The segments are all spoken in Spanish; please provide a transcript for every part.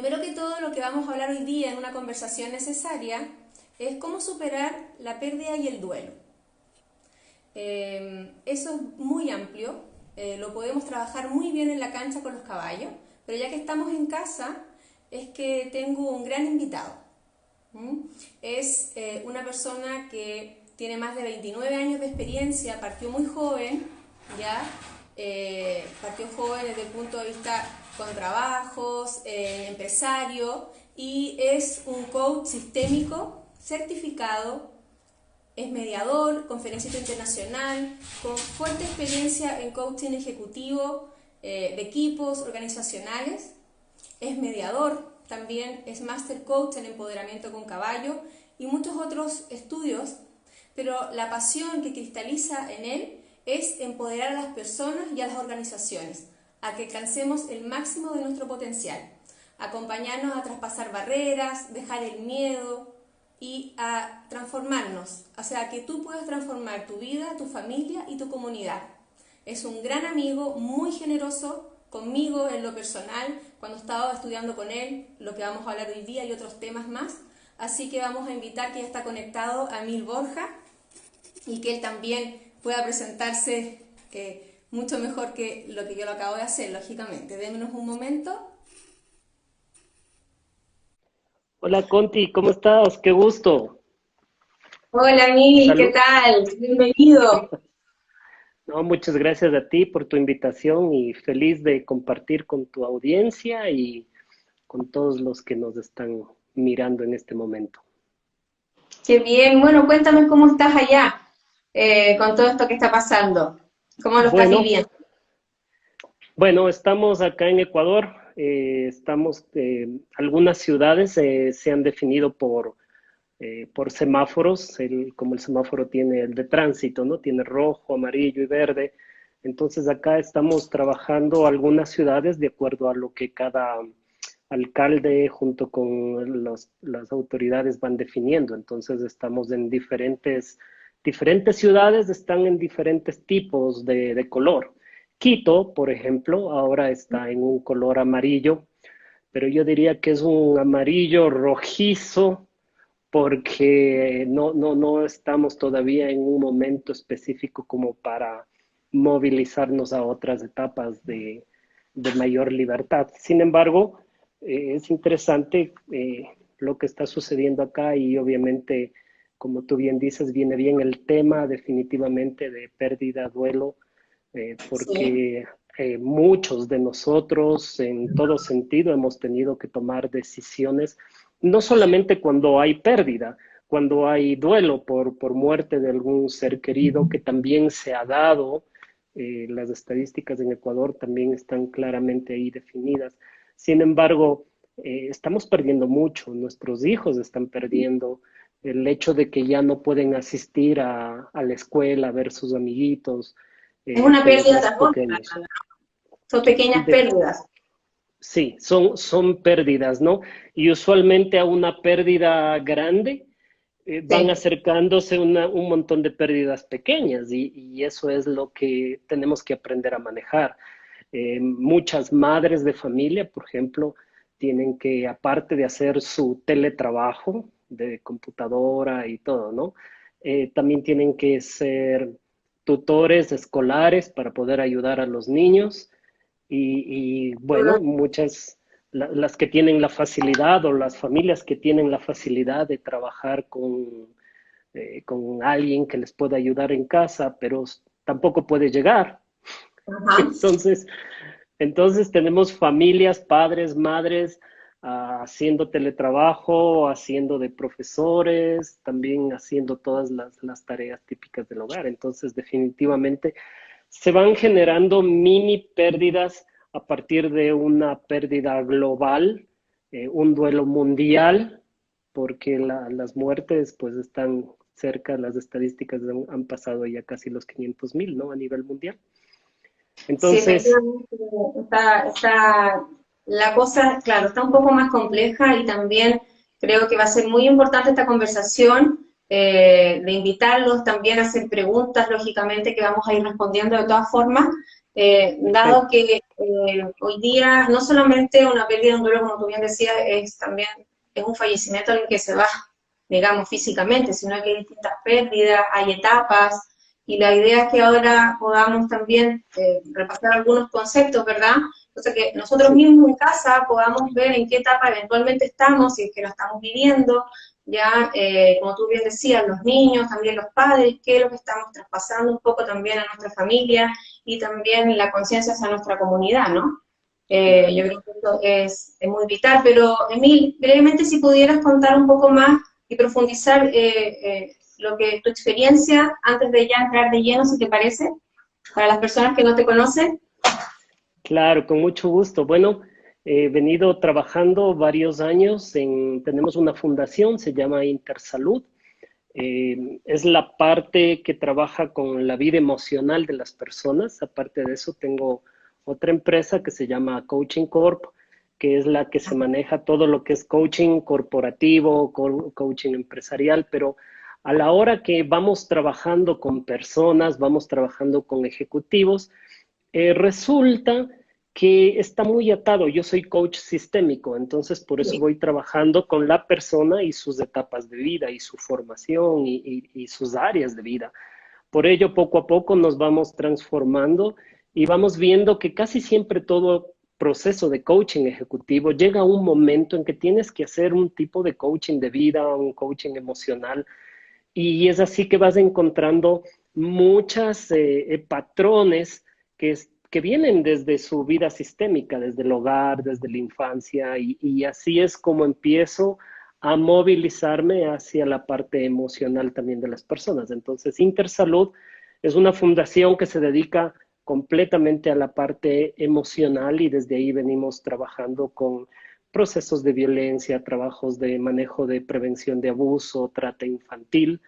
Primero que todo, lo que vamos a hablar hoy día en una conversación necesaria es cómo superar la pérdida y el duelo. Eso es muy amplio, lo podemos trabajar muy bien en la cancha con los caballos, pero ya que estamos en casa, es que tengo un gran invitado. Es una persona que tiene más de 29 años de experiencia, partió muy joven, ¿ya? Partió joven desde el punto de vista con trabajos, empresario, y es un coach sistémico certificado, es mediador, conferencista internacional, con fuerte experiencia en coaching ejecutivo, de equipos organizacionales, es mediador, también es master coach en empoderamiento con caballo y muchos otros estudios, pero la pasión que cristaliza en él es empoderar a las personas y a las organizaciones, a que alcancemos el máximo de nuestro potencial, acompañarnos a traspasar barreras, dejar el miedo y a transformarnos, o sea, que tú puedas transformar tu vida, tu familia y tu comunidad. Es un gran amigo, muy generoso conmigo en lo personal, cuando estaba estudiando con él, lo que vamos a hablar hoy día y otros temas más. Así que vamos a invitar, que ya está conectado, a Emil Borja, y que él también pueda presentarse mucho mejor que lo que yo lo acabo de hacer, lógicamente. Démonos un momento. Hola Conti, ¿cómo estás? Qué gusto. Hola Emil, ¿qué Salud. tal? Bienvenido. No, muchas gracias a ti por tu invitación y feliz de compartir con tu audiencia y con todos los que nos están mirando en este momento. Qué bien. Bueno, cuéntame cómo estás allá, con todo esto que está pasando. ¿Cómo lo estás Bueno, viviendo? bueno, estamos acá en Ecuador. Algunas ciudades se han definido por semáforos, como el semáforo tiene el de tránsito, ¿no? Tiene rojo, amarillo y verde. Entonces acá estamos trabajando algunas ciudades de acuerdo a lo que cada alcalde junto con las autoridades van definiendo. Entonces estamos en diferentes ciudades, están en diferentes tipos de color. Quito, por ejemplo, ahora está en un color amarillo, pero yo diría que es un amarillo rojizo porque no estamos todavía en un momento específico como para movilizarnos a otras etapas de mayor libertad. Sin embargo, es interesante lo que está sucediendo acá y obviamente, como tú bien dices, viene bien el tema definitivamente de pérdida, duelo, Sí. porque muchos de nosotros en todo sentido hemos tenido que tomar decisiones, no solamente cuando hay pérdida, cuando hay duelo por muerte de algún ser querido que también se ha dado. Las estadísticas en Ecuador también están claramente ahí definidas. Sin embargo, estamos perdiendo mucho, nuestros hijos están perdiendo, el hecho de que ya no pueden asistir a la escuela, a ver sus amiguitos, Es una con los pérdida más tras otra, pequeños. son pequeñas De- pérdidas. sí, son pérdidas, ¿no? Y usualmente a una pérdida grande van Sí. acercándose un montón de pérdidas pequeñas y eso es lo que tenemos que aprender a manejar. Muchas madres de familia, por ejemplo, tienen que, aparte de hacer su teletrabajo de computadora y todo, ¿no? También tienen que ser tutores escolares para poder ayudar a los niños bueno, las que tienen la facilidad o las familias que tienen la facilidad de trabajar con alguien que les pueda ayudar en casa, pero tampoco puede llegar. Ajá. Entonces, entonces tenemos familias, padres, madres, haciendo teletrabajo, haciendo de profesores, también haciendo todas las tareas típicas del hogar. Entonces, definitivamente se van generando mini pérdidas a partir de una pérdida global, un duelo mundial, porque las muertes pues están cerca, las estadísticas han pasado ya casi los 500,000, ¿no? A nivel mundial. Sí, Entonces, efectivamente la cosa, claro, está un poco más compleja y también creo que va a ser muy importante esta conversación, de invitarlos también a hacer preguntas, lógicamente, que vamos a ir respondiendo de todas formas, dado perfecto. que hoy día no solamente una pérdida, un duelo, como tú bien decías, es también es un fallecimiento en el que se va, digamos, físicamente, sino que hay distintas pérdidas, hay etapas, y la idea es que ahora podamos también repasar algunos conceptos, ¿verdad? O sea, que nosotros Sí, mismos en casa podamos ver en qué etapa eventualmente estamos, si es que lo estamos viviendo, ya, como tú bien decías, los niños, también los padres, qué es lo que estamos traspasando un poco también a nuestra familia y también la conciencia hacia nuestra comunidad, ¿no? claro. Yo creo que esto es muy vital, pero Emil, brevemente si pudieras contar un poco más y profundizar lo que tu experiencia antes de ya entrar de lleno, si te parece, para las personas que no te conocen. Claro, con mucho gusto. Bueno, he venido trabajando varios años tenemos una fundación, se llama Intersalud. Es la parte que trabaja con la vida emocional de las personas. Aparte de eso, tengo otra empresa que se llama Coaching Corp, que es la que se maneja todo lo que es coaching corporativo, coaching empresarial, pero a la hora que vamos trabajando con personas, vamos trabajando con ejecutivos, resulta que está muy atado. Yo soy coach sistémico, entonces por eso voy trabajando con la persona y sus etapas de vida y su formación y sus áreas de vida. Por ello, poco a poco nos vamos transformando y vamos viendo que casi siempre todo proceso de coaching ejecutivo llega a un momento en que tienes que hacer un tipo de coaching de vida, un coaching emocional, y es así que vas encontrando muchos patrones que vienen desde su vida sistémica, desde el hogar, desde la infancia, y así es como empiezo a movilizarme hacia la parte emocional también de las personas. Entonces, Intersalud es una fundación que se dedica completamente a la parte emocional y desde ahí venimos trabajando con procesos de violencia, trabajos de manejo de prevención de abuso, trata infantil.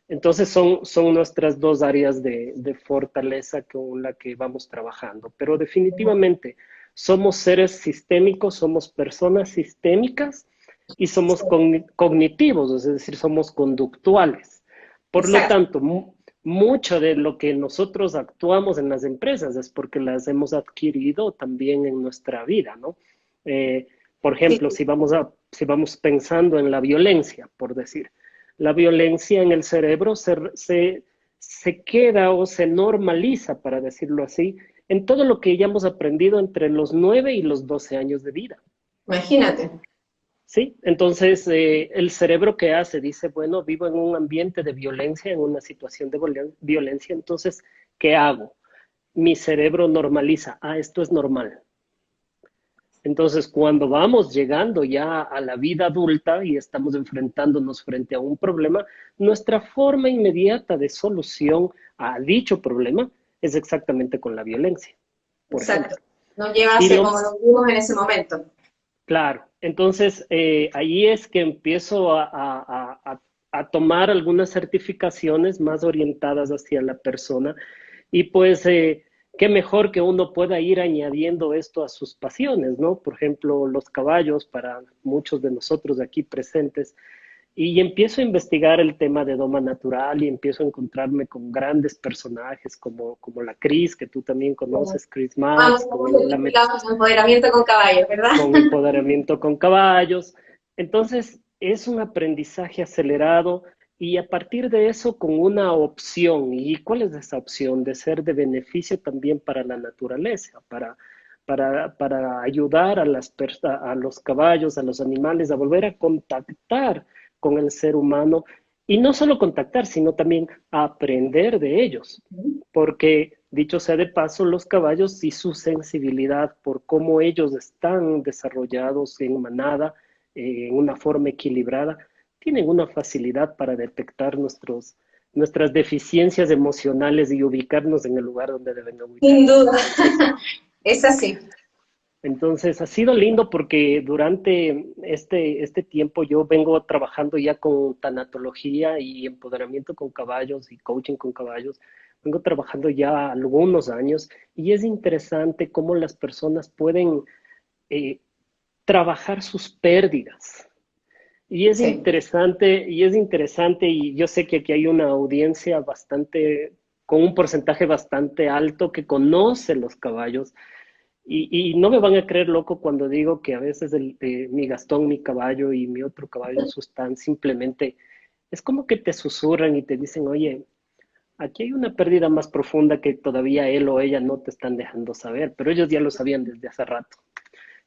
Entonces son nuestras dos áreas de fortaleza con la que vamos trabajando. Pero definitivamente somos seres sistémicos, somos personas sistémicas y somos cognitivos, es decir, somos conductuales. Por lo Exacto. tanto, mucho de lo que nosotros actuamos en las empresas es porque las hemos adquirido también en nuestra vida, ¿no? Eh, por Sí, ejemplo, si vamos pensando en la violencia, por decir, la violencia en el cerebro se queda o se normaliza, para decirlo así, en todo lo que ya hemos aprendido entre los 9 y los 12 años de vida. imagínate. ¿Sí? Entonces, el cerebro que hace dice, bueno, vivo en un ambiente de violencia, en una situación de violencia, entonces, ¿qué hago? Mi cerebro normaliza, esto es normal. Entonces, cuando vamos llegando ya a la vida adulta y estamos enfrentándonos frente a un problema, nuestra forma inmediata de solución a dicho problema es exactamente con la violencia, por Exacto. ejemplo. No Y llevarse como lo vimos en ese momento. claro, entonces ahí es que empiezo a tomar algunas certificaciones más orientadas hacia la persona y pues qué mejor que uno pueda ir añadiendo esto a sus pasiones, ¿no? Por ejemplo, los caballos para muchos de nosotros aquí presentes. Y empiezo a investigar el tema de Doma Natural y empiezo a encontrarme con grandes personajes como la Cris, que tú también conoces, Chris Vamos, Max, estamos con la certificados en empoderamiento con caballos, ¿verdad? con empoderamiento con caballos. Entonces, es un aprendizaje acelerado y a partir de eso con una opción. ¿Y cuál es esa opción? De ser de beneficio también para la naturaleza, para ayudar a los caballos, a los animales, a volver a contactar con el ser humano y no solo contactar, sino también aprender de ellos porque dicho sea de paso, los caballos y su sensibilidad por cómo ellos están desarrollados en manada, en una forma equilibrada, tienen una facilidad para detectar nuestras deficiencias emocionales y ubicarnos en el lugar donde deben Sin ubicarse. duda. Es así. Entonces, ha sido lindo porque durante este tiempo yo vengo trabajando ya con tanatología y empoderamiento con caballos y coaching con caballos. Vengo trabajando ya algunos años y es interesante cómo las personas pueden eh, trabajar sus pérdidas. Sí. Y es interesante, y yo sé que aquí hay una audiencia con un porcentaje bastante alto que conoce los caballos Y no me van a creer loco cuando digo que a veces mi Gastón, mi caballo y mi otro caballo Sustán simplemente es como que te susurran y te dicen, oye, aquí hay una pérdida más profunda que todavía él o ella no te están dejando saber, pero ellos ya lo sabían desde hace rato.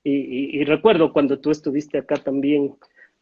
Y recuerdo cuando tú estuviste acá también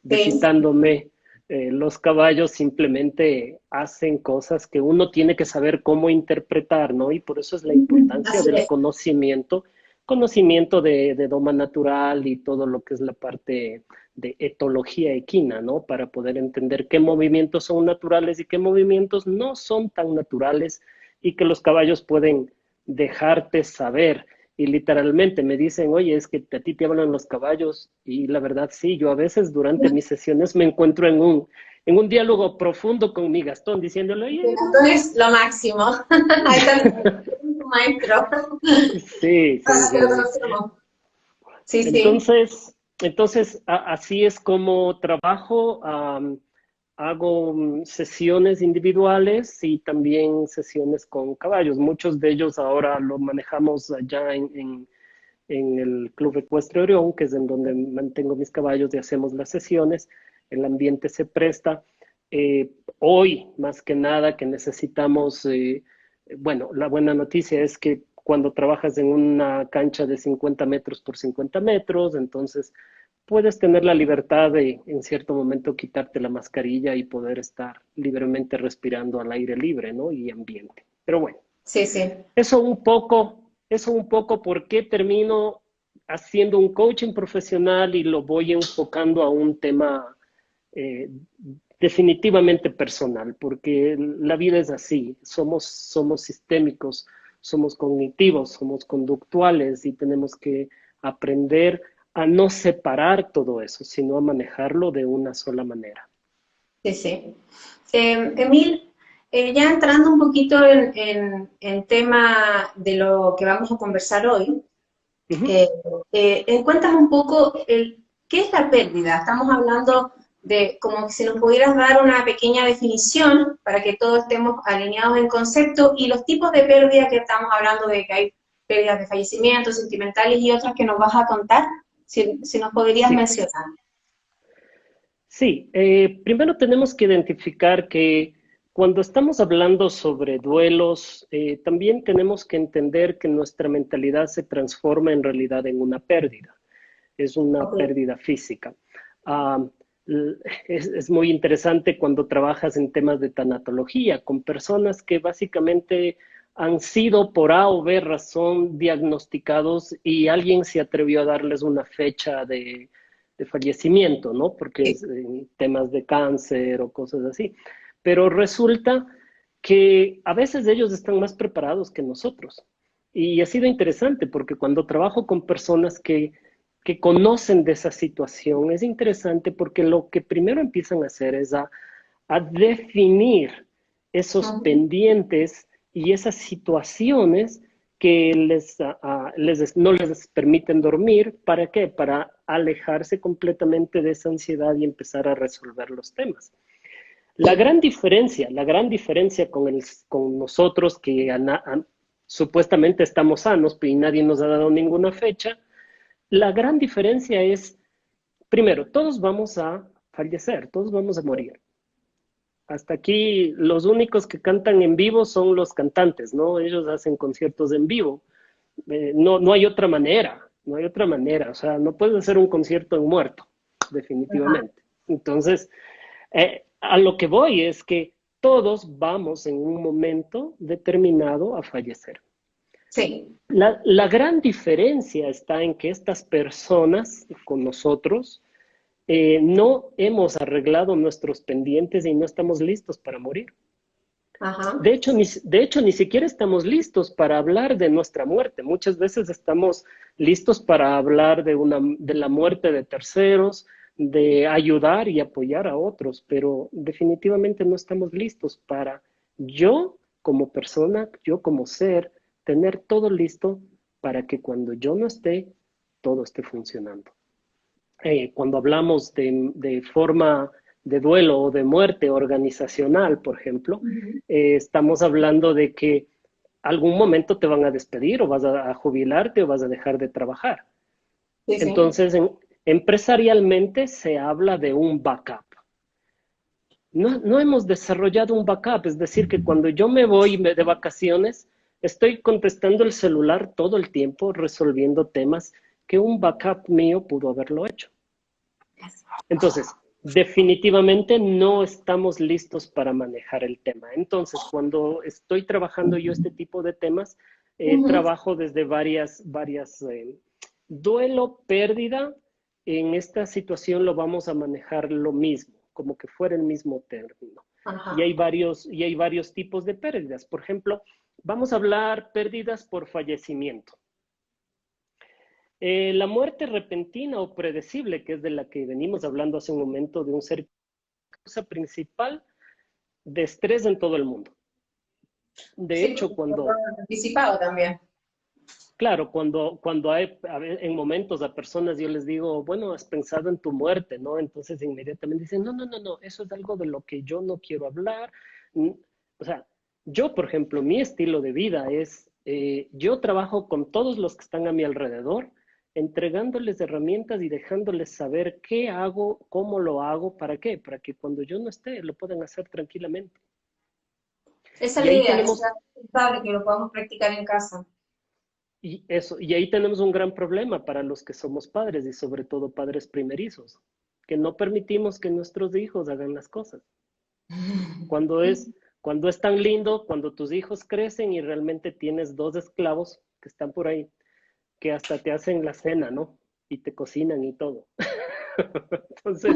Sí, visitándome, los caballos simplemente hacen cosas que uno tiene que saber cómo interpretar, ¿no? Y por eso es la importancia así del es. conocimiento, conocimiento de doma natural y todo lo que es la parte de etología equina, ¿no? Para poder entender qué movimientos son naturales y qué movimientos no son tan naturales y que los caballos pueden dejarte saber. Y literalmente me dicen, oye, es que a ti te hablan los caballos. Y la verdad, sí, yo a veces durante mis sesiones me encuentro en un diálogo profundo con mi Gastón, diciéndole, oye, Gastón es lo máximo. Ahí está tu maestro. sí, sí, Así lo sí. conocemos. Sí, sí. Entonces, así es como trabajo. Hago sesiones individuales y también sesiones con caballos. Muchos de ellos ahora lo manejamos allá en el Club Ecuestre Orión, que es en donde mantengo mis caballos y hacemos las sesiones. El ambiente se presta. Hoy, más que nada, que necesitamos, bueno, la buena noticia es que cuando trabajas en una cancha de 50 metros por 50 metros, entonces puedes tener la libertad de en cierto momento quitarte la mascarilla y poder estar libremente respirando al aire libre, ¿no? Y ambiente. Pero bueno, Sí, sí. eso un poco por qué termino haciendo un coaching profesional y lo voy enfocando a un tema eh, definitivamente personal, porque la vida es así, somos sistémicos, somos cognitivos, somos conductuales y tenemos que aprender a no separar todo eso, sino a manejarlo de una sola manera. Sí, sí. Emil, ya entrando un poquito en tema de lo que vamos a conversar hoy, Ujú. eh, cuéntame un poco qué es la pérdida. Estamos hablando de como si nos pudieras dar una pequeña definición para que todos estemos alineados en concepto y los tipos de pérdida que estamos hablando de que hay pérdidas de fallecimientos, sentimentales y otras que nos vas a contar, si nos podrías Sí. mencionar. Sí, primero tenemos que identificar que cuando estamos hablando sobre duelos, también tenemos que entender que nuestra mentalidad se transforma en realidad en una pérdida, es una Ok. pérdida física. Ah, es muy interesante cuando trabajas en temas de tanatología con personas que básicamente han sido por A o B razón diagnosticados y alguien se atrevió a darles una fecha de fallecimiento, ¿no? Porque Sí. es temas de cáncer o cosas así. Pero resulta que a veces ellos están más preparados que nosotros. Y ha sido interesante porque cuando trabajo con personas que conocen de esa situación, es interesante porque lo que primero empiezan a hacer es a definir esos Ujú. pendientes y esas situaciones que no les permiten dormir. ¿Para qué? Para alejarse completamente de esa ansiedad y empezar a resolver los temas. Sí. La gran diferencia con nosotros que supuestamente estamos sanos y nadie nos ha dado ninguna fecha, la gran diferencia es, primero, todos vamos a fallecer, todos vamos a morir. Hasta aquí los únicos que cantan en vivo son los cantantes, ¿no? Ellos hacen conciertos en vivo. No hay otra manera, no hay otra manera. O sea, no puedes hacer un concierto en muerto, Ajá. definitivamente. Entonces, a lo que voy es que todos vamos en un momento determinado a fallecer. Sí. La gran diferencia está en que estas personas con nosotros no hemos arreglado nuestros pendientes y no estamos listos para morir. Ajá. De hecho, ni siquiera estamos listos para hablar de nuestra muerte. Muchas veces estamos listos para hablar de la muerte de terceros, de ayudar y apoyar a otros, pero definitivamente no estamos listos para yo como persona, yo como ser, tener todo listo para que cuando yo no esté, todo esté funcionando. Cuando hablamos de forma de duelo o de muerte organizacional, por ejemplo, Ujú. estamos hablando de que algún momento te van a despedir o vas a jubilarte o vas a dejar de trabajar. Sí, sí. Entonces, empresarialmente se habla de un backup. No hemos desarrollado un backup, es decir, que cuando yo me voy de vacaciones, estoy contestando el celular todo el tiempo, resolviendo temas que un backup mío pudo haberlo hecho. Entonces, definitivamente no estamos listos para manejar el tema. Entonces, cuando estoy trabajando yo este tipo de temas, Ujú. trabajo desde duelo, pérdida. En esta situación lo vamos a manejar lo mismo, como que fuera el mismo término. Ajá. Y hay varios tipos de pérdidas. Por ejemplo, vamos a hablar pérdidas por fallecimiento. La muerte repentina o predecible, que es de la que venimos hablando hace un momento, de un ser causa principal de estrés en todo el mundo. De Sí, hecho, porque fue anticipado también. claro, cuando hay, en momentos a personas yo les digo, bueno, has pensado en tu muerte, ¿no? Entonces inmediatamente dicen, no, eso es algo de lo que yo no quiero hablar. O sea, yo, por ejemplo, mi estilo de vida es, yo trabajo con todos los que están a mi alrededor, entregándoles herramientas y dejándoles saber qué hago, cómo lo hago, para qué, para que cuando yo no esté lo puedan hacer tranquilamente. Esa es Y la ahí idea, que tenemos sea sustentable, que lo podamos practicar en casa. y ahí tenemos un gran problema para los que somos padres y sobre todo padres primerizos, que no permitimos que nuestros hijos hagan las cosas. Cuando es, cuando es tan lindo, cuando tus hijos crecen y realmente tienes dos esclavos que están por ahí, que hasta te hacen la cena, ¿no? Y te cocinan y todo. Entonces,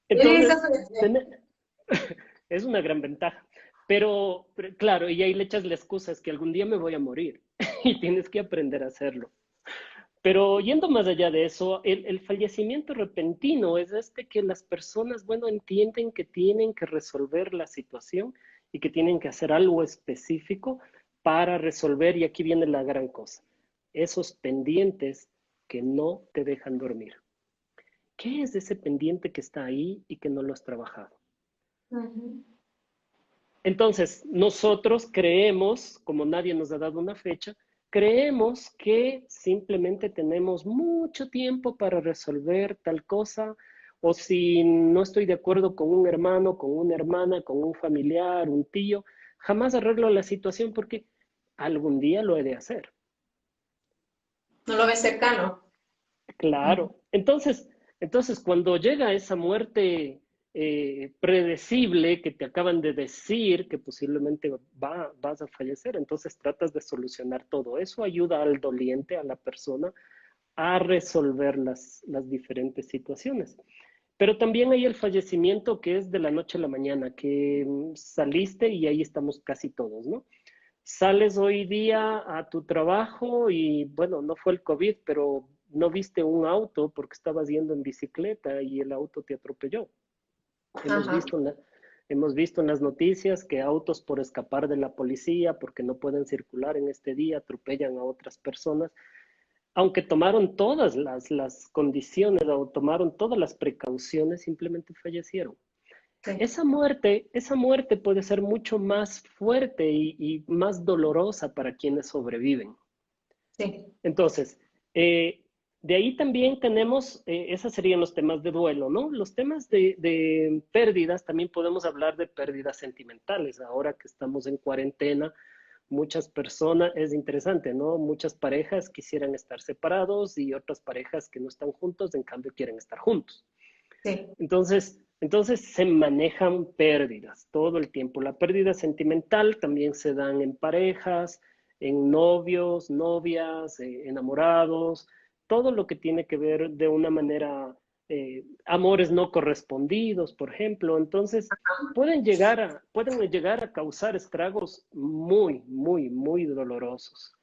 Esa entonces, fue- ten- es una gran ventaja. Pero claro, y ahí le echas la excusa, es que algún día me voy a morir y tienes que aprender a hacerlo. Pero yendo más allá de eso, el fallecimiento repentino es este que las personas, bueno, entienden que tienen que resolver la situación y que tienen que hacer algo específico para resolver, y aquí viene la gran cosa, esos pendientes que no te dejan dormir. ¿Qué es ese pendiente que está ahí y que no lo has trabajado? Ujú. Entonces, nosotros creemos, como nadie nos ha dado una fecha, creemos que simplemente tenemos mucho tiempo para resolver tal cosa, o si no estoy de acuerdo con un hermano, con una hermana, con un familiar, un tío, jamás arreglo la situación porque algún día lo he de hacer. No lo ves cercano. Claro. Entonces, cuando llega esa muerte predecible que te acaban de decir que posiblemente vas a fallecer, entonces tratas de solucionar todo. Eso ayuda al doliente, a la persona, a resolver las diferentes situaciones. Pero también hay el fallecimiento que es de la noche a la mañana, que saliste y ahí estamos casi todos, ¿no? Sales hoy día a tu trabajo y bueno, no fue el COVID, pero no viste un auto porque estabas yendo en bicicleta y el auto te atropelló. Hemos Ajá. visto en hemos visto en las noticias que autos por escapar de la policía, porque no pueden circular en este día, atropellan a otras personas, aunque tomaron todas las condiciones o tomaron todas las precauciones, simplemente fallecieron. Sí, Esa muerte puede ser mucho más fuerte y más dolorosa para quienes sobreviven. sí. Entonces, de ahí también tenemos, esos serían los temas de duelo, ¿no? Los temas de pérdidas, también podemos hablar de pérdidas sentimentales. Ahora que estamos en cuarentena, muchas personas, es interesante, ¿no? Muchas parejas quisieran estar separados y otras parejas que no están juntos, en cambio, quieren estar juntos. Sí. Entonces se manejan pérdidas todo el tiempo. La pérdida sentimental también se dan en parejas, en novios, novias, enamorados, todo lo que tiene que ver de una manera, amores no correspondidos, por ejemplo. Entonces pueden llegar a causar estragos muy, muy, muy dolorosos.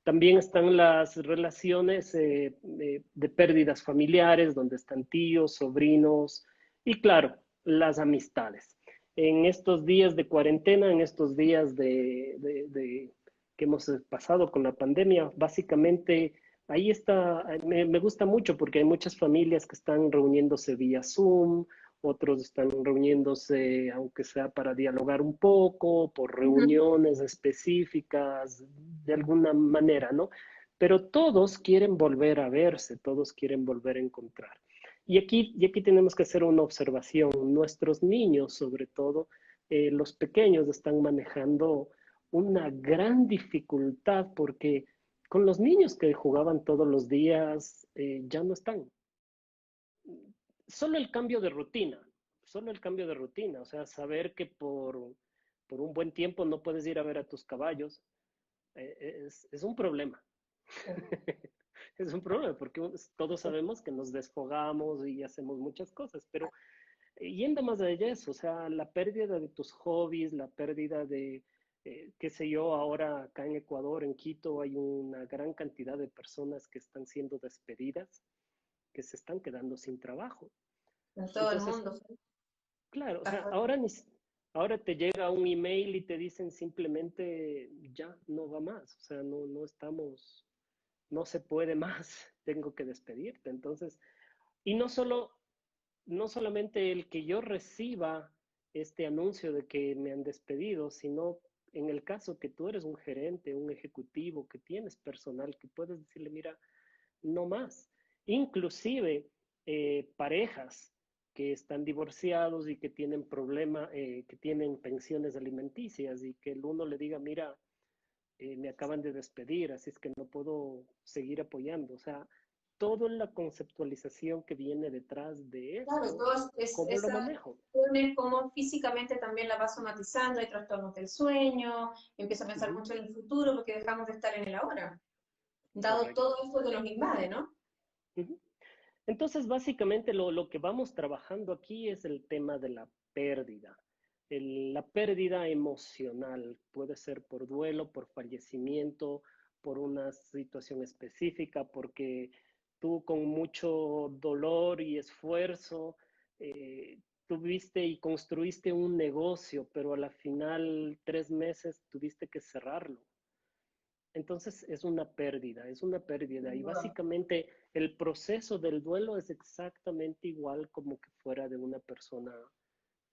También están las relaciones de pérdidas familiares, donde están tíos, sobrinos y, claro, las amistades. En estos días de cuarentena, en estos días que hemos pasado con la pandemia, básicamente ahí está, me gusta mucho porque hay muchas familias que están reuniéndose vía Zoom otros están reuniéndose, aunque sea para dialogar un poco, por reuniones específicas, de alguna manera, ¿no? Pero todos quieren volver a verse, todos quieren volver a encontrar. Y aquí tenemos que hacer una observación. Nuestros niños, sobre todo, los pequeños, están manejando una gran dificultad porque con los niños que jugaban todos los días ya no están. Solo el cambio de rutina, solo el cambio de rutina, o sea, saber que por un buen tiempo no puedes ir a ver a tus caballos, es un problema. Es un problema porque todos sabemos que nos desfogamos y hacemos muchas cosas, pero yendo más allá de eso, o sea, la pérdida de tus hobbies, la pérdida de, qué sé yo, ahora acá en Ecuador, en Quito, hay una gran cantidad de personas que están siendo despedidas, que se están quedando sin trabajo. En todo el Entonces, mundo. Sí. claro, o Está sea, fuerte. ahora te llega un email y te dicen simplemente, ya, no va más, o sea, no estamos, no se puede más, tengo que despedirte. Entonces, y no solamente el que yo reciba este anuncio de que me han despedido, sino en el caso que tú eres un gerente, un ejecutivo, que tienes personal, que puedes decirle, mira, no más. Inclusive parejas que están divorciados y que tienen problema, que tienen pensiones alimenticias y que el uno le diga, mira, me acaban de despedir, así es que no puedo seguir apoyando. O sea, toda la conceptualización que viene detrás de Claro, esto, todo ¿cómo lo esa manejo? como físicamente también la va somatizando, hay trastornos del sueño, empieza a pensar Ujú, mucho en el futuro porque dejamos de estar en el ahora, dado todo correcto. esto que nos invade, ¿no? Ujú. Entonces, básicamente lo que vamos trabajando aquí es el tema de la pérdida. La pérdida emocional puede ser por duelo, por fallecimiento, por una situación específica, porque tú con mucho dolor y esfuerzo tuviste y construiste un negocio, pero a la final 3 meses tuviste que cerrarlo. Entonces es una pérdida. Sin Y duda. básicamente el proceso del duelo es exactamente igual como que fuera de una persona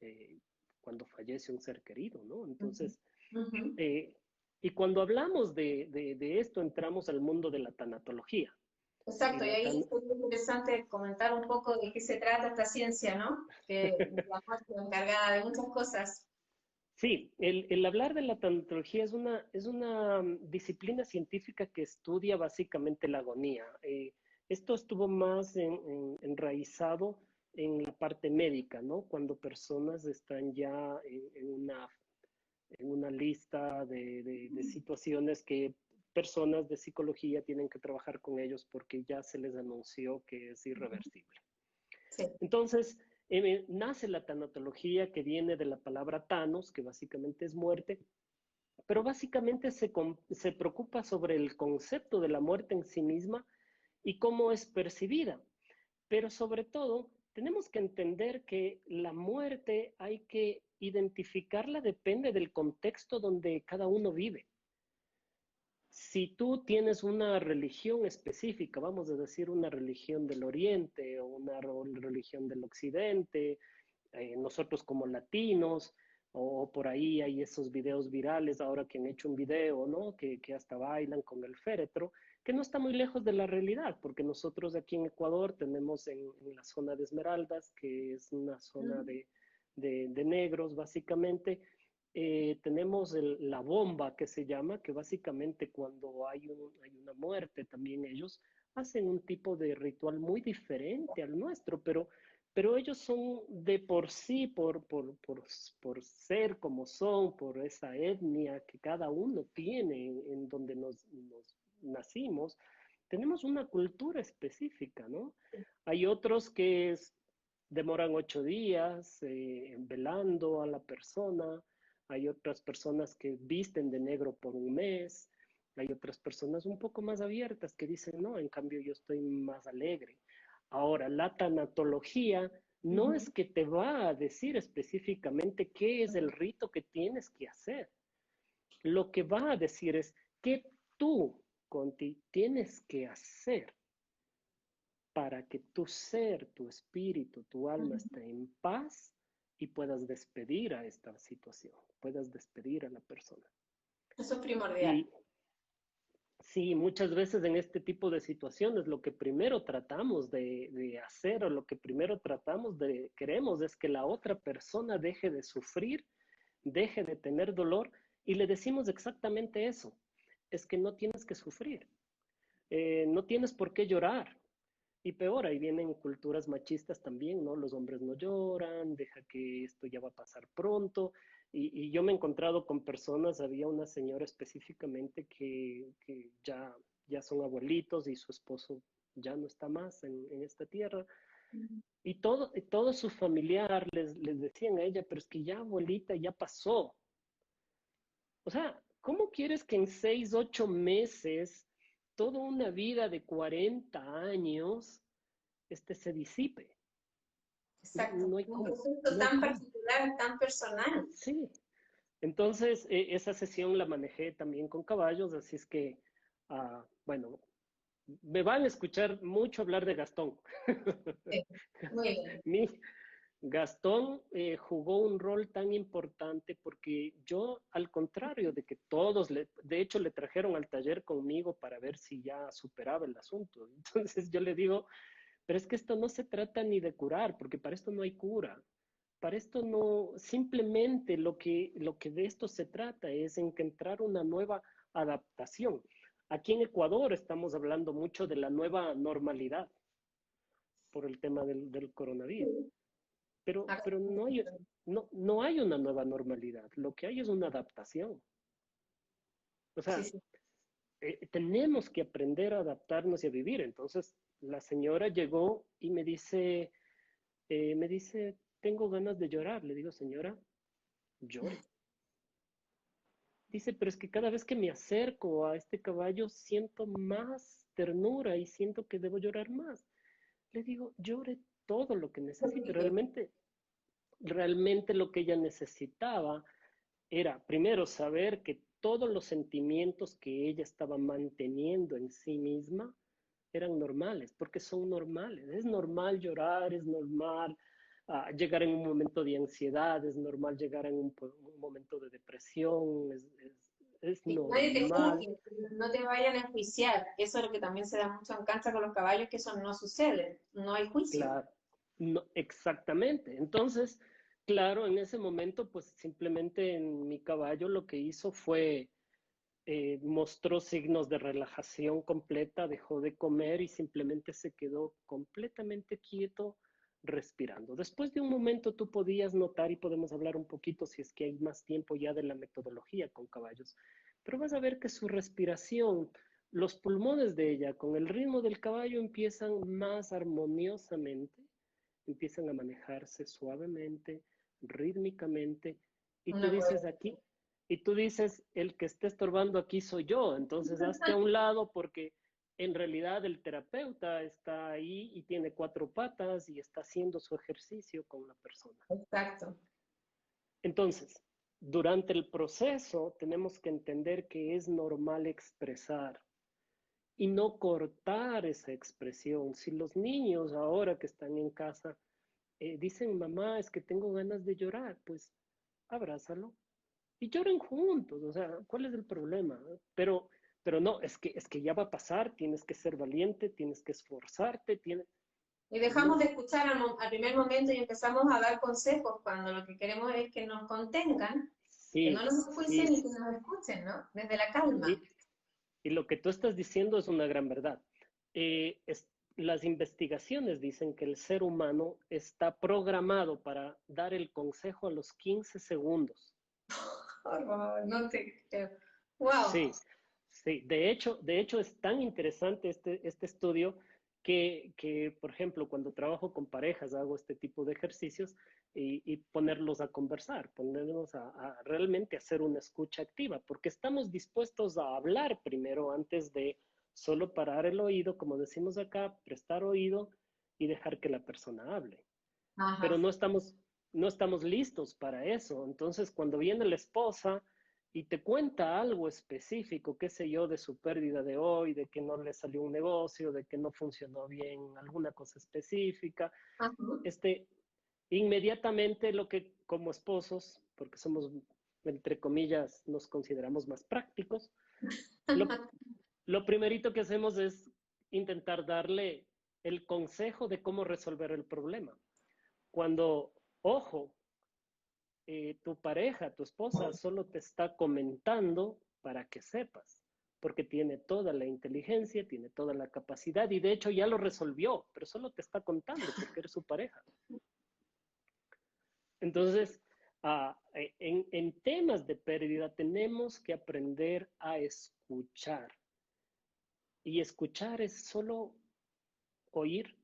eh, cuando fallece un ser querido, ¿no? Ujú, Entonces, ujú. eh, y cuando hablamos de esto, entramos al mundo de la tanatología. Y Exacto, y la ahí tan, sería interesante comentar un poco de qué se trata esta ciencia, ¿no? Que digamos, es encargada de muchas cosas. Sí, el hablar de la tanatología es una disciplina científica que estudia básicamente la agonía. Esto estuvo más enraizado en la parte médica, ¿no? Cuando personas están ya en una lista de situaciones que personas de psicología tienen que trabajar con ellos porque ya se les anunció que es irreversible. Sí. Entonces, nace la tanatología que viene de la palabra tanos, que básicamente es muerte, pero básicamente se preocupa sobre el concepto de la muerte en sí misma y cómo es percibida. Pero sobre todo, tenemos que entender que la muerte hay que identificarla, depende del contexto donde cada uno vive. Si tú tienes una religión específica, vamos a decir una religión del Oriente o una religión del Occidente, nosotros como latinos, o por ahí hay esos videos virales ahora que han hecho un video, ¿no? Que hasta bailan con el féretro, que no está muy lejos de la realidad, porque nosotros aquí en Ecuador tenemos en la zona de Esmeraldas, que es una zona Ujú. de negros básicamente, tenemos la bomba que se llama, que básicamente cuando hay una muerte también ellos hacen un tipo de ritual muy diferente al nuestro, pero ellos son de por sí, por ser como son, por esa etnia que cada uno tiene en donde nos nacimos, tenemos una cultura específica, ¿no? Hay otros que demoran 8 días velando a la persona, hay otras personas que visten de negro por un mes, hay otras personas un poco más abiertas que dicen, no, en cambio yo estoy más alegre. Ahora, la tanatología no es Ujú. que te va a decir específicamente qué es el rito que tienes que hacer. Lo que va a decir es qué tú, Conti, tienes que hacer para que tu ser, tu espíritu, tu alma esté en paz y puedas despedir a esta situación, puedas despedir a la persona. Eso es primordial. Y sí, muchas veces en este tipo de situaciones lo que primero tratamos de hacer o lo que primero queremos es que la otra persona deje de sufrir, deje de tener dolor y le decimos exactamente eso, es que no tienes que sufrir, no tienes por qué llorar. Y peor, ahí vienen culturas machistas también, ¿no? Los hombres no lloran, deja que esto ya va a pasar pronto. Y yo me he encontrado con personas, había una señora específicamente que ya son abuelitos y su esposo ya no está más en esta tierra. Y todo su familiar les decían a ella, pero es que ya abuelita, ya pasó. O sea, ¿cómo quieres que en 6, 8 meses toda una vida de 40 años se disipe? No, Exacto. no hay Un cómo, concepto no hay tan cómo. particular, tan personal. Sí. Entonces, esa sesión la manejé también con caballos, así es que, bueno, me van a escuchar mucho hablar de Gastón. Sí. Muy bien. Mi, Gastón jugó un rol tan importante porque yo, al contrario de que todos, de hecho, le trajeron al taller conmigo para ver si ya superaba el asunto. Entonces yo le digo, pero es que esto no se trata ni de curar, porque para esto no hay cura. Para esto no, simplemente lo que de esto se trata es encontrar una nueva adaptación. Aquí en Ecuador estamos hablando mucho de la nueva normalidad por el tema del coronavirus. Pero no hay una nueva normalidad, lo que hay es una adaptación. O Sí, sea, sí. tenemos que aprender a adaptarnos y a vivir. Entonces, la señora llegó y me dice, tengo ganas de llorar. Le digo, señora, llore. Dice, pero es que cada vez que me acerco a este caballo siento más ternura y siento que debo llorar más. Le digo, llore todo lo que necesite. Realmente lo que ella necesitaba era, primero, saber que todos los sentimientos que ella estaba manteniendo en sí misma eran normales, porque son normales. Es normal llorar, es normal llegar en un momento de ansiedad, es normal llegar en un momento de depresión, es Sí, nadie te normal. juzgue, no te vayan a enjuiciar. Eso es lo que también se da mucho en cancha con los caballos, que eso no sucede, no hay juicio. Claro, no, exactamente. Entonces, claro, en ese momento, pues simplemente en mi caballo lo que hizo fue mostró signos de relajación completa, dejó de comer y simplemente se quedó completamente quieto, respirando. Después de un momento tú podías notar, y podemos hablar un poquito si es que hay más tiempo ya de la metodología con caballos, pero vas a ver que su respiración, los pulmones de ella, con el ritmo del caballo, empiezan más armoniosamente, empiezan a manejarse suavemente, rítmicamente, y tú Una dices poesía. aquí, y tú dices, el que esté estorbando aquí soy yo, entonces hazte a un lado porque en realidad el terapeuta está ahí y tiene 4 patas y está haciendo su ejercicio con la persona. Exacto. Entonces, durante el proceso tenemos que entender que es normal expresar y no cortar esa expresión. Si los niños ahora que están en casa dicen, mamá, es que tengo ganas de llorar, pues abrázalo y lloren juntos, o sea, ¿cuál es el problema? Pero no, es que ya va a pasar, tienes que ser valiente, tienes que esforzarte, Y dejamos de No, escuchar al primer momento y empezamos a dar consejos cuando lo que queremos es que nos contengan, que no sí, nos sí, enjuicien y que nos escuchen, ¿no? Desde la calma. y, y lo que tú estás diciendo es una gran verdad. Las investigaciones dicen que el ser humano está programado para dar el consejo a los 15 segundos. Por favor, no te creo. Wow. Sí, sí. De hecho es tan interesante este estudio que, por ejemplo, cuando trabajo con parejas, hago este tipo de ejercicios y ponerlos a conversar, ponerlos a realmente hacer una escucha activa, porque estamos dispuestos a hablar primero antes de solo parar el oído, como decimos acá, prestar oído y dejar que la persona hable. Pero Ajá. no estamos listos para eso. Entonces, cuando viene la esposa y te cuenta algo específico, qué sé yo, de su pérdida de hoy, de que no le salió un negocio, de que no funcionó bien alguna cosa específica, Ajá. este, inmediatamente lo que como esposos, porque somos, entre comillas, nos consideramos más prácticos, lo, lo primerito que hacemos es intentar darle el consejo de cómo resolver el problema. Cuando, ojo, tu pareja, tu esposa, solo te está comentando para que sepas, porque tiene toda la inteligencia, tiene toda la capacidad y de hecho ya lo resolvió, pero solo te está contando porque eres su pareja. Entonces, en temas de pérdida tenemos que aprender a escuchar. Y escuchar es solo oír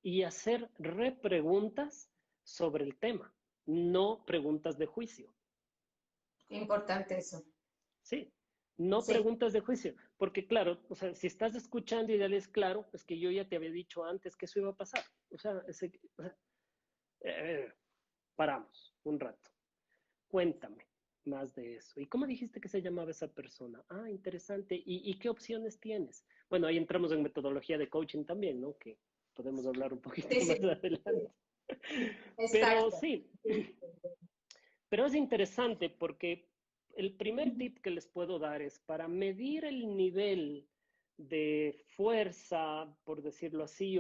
y hacer repreguntas sobre el tema, no preguntas de juicio. Importante eso. Sí, no Sí, preguntas de juicio, porque claro, o sea, si estás escuchando y ya es claro, es que yo ya te había dicho antes que eso iba a pasar. O sea, eh, paramos un rato. Cuéntame más de eso. ¿Y cómo dijiste que se llamaba esa persona? Ah, interesante. ¿Y qué opciones tienes? Bueno, ahí entramos en metodología de coaching también, ¿no? Que podemos hablar un poquito sí, más sí, adelante. Pero exacto. sí, pero es interesante porque el primer tip que les puedo dar es para medir el nivel de fuerza, por decirlo así,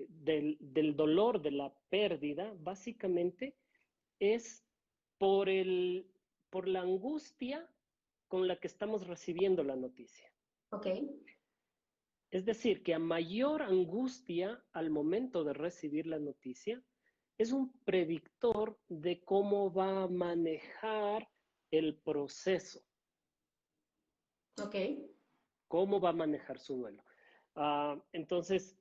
del dolor de la pérdida, básicamente es por por la angustia con la que estamos recibiendo la noticia. Ok, Es decir, que a mayor angustia al momento de recibir la noticia, es un predictor de cómo va a manejar el proceso, ok. cómo va a manejar su duelo. Entonces,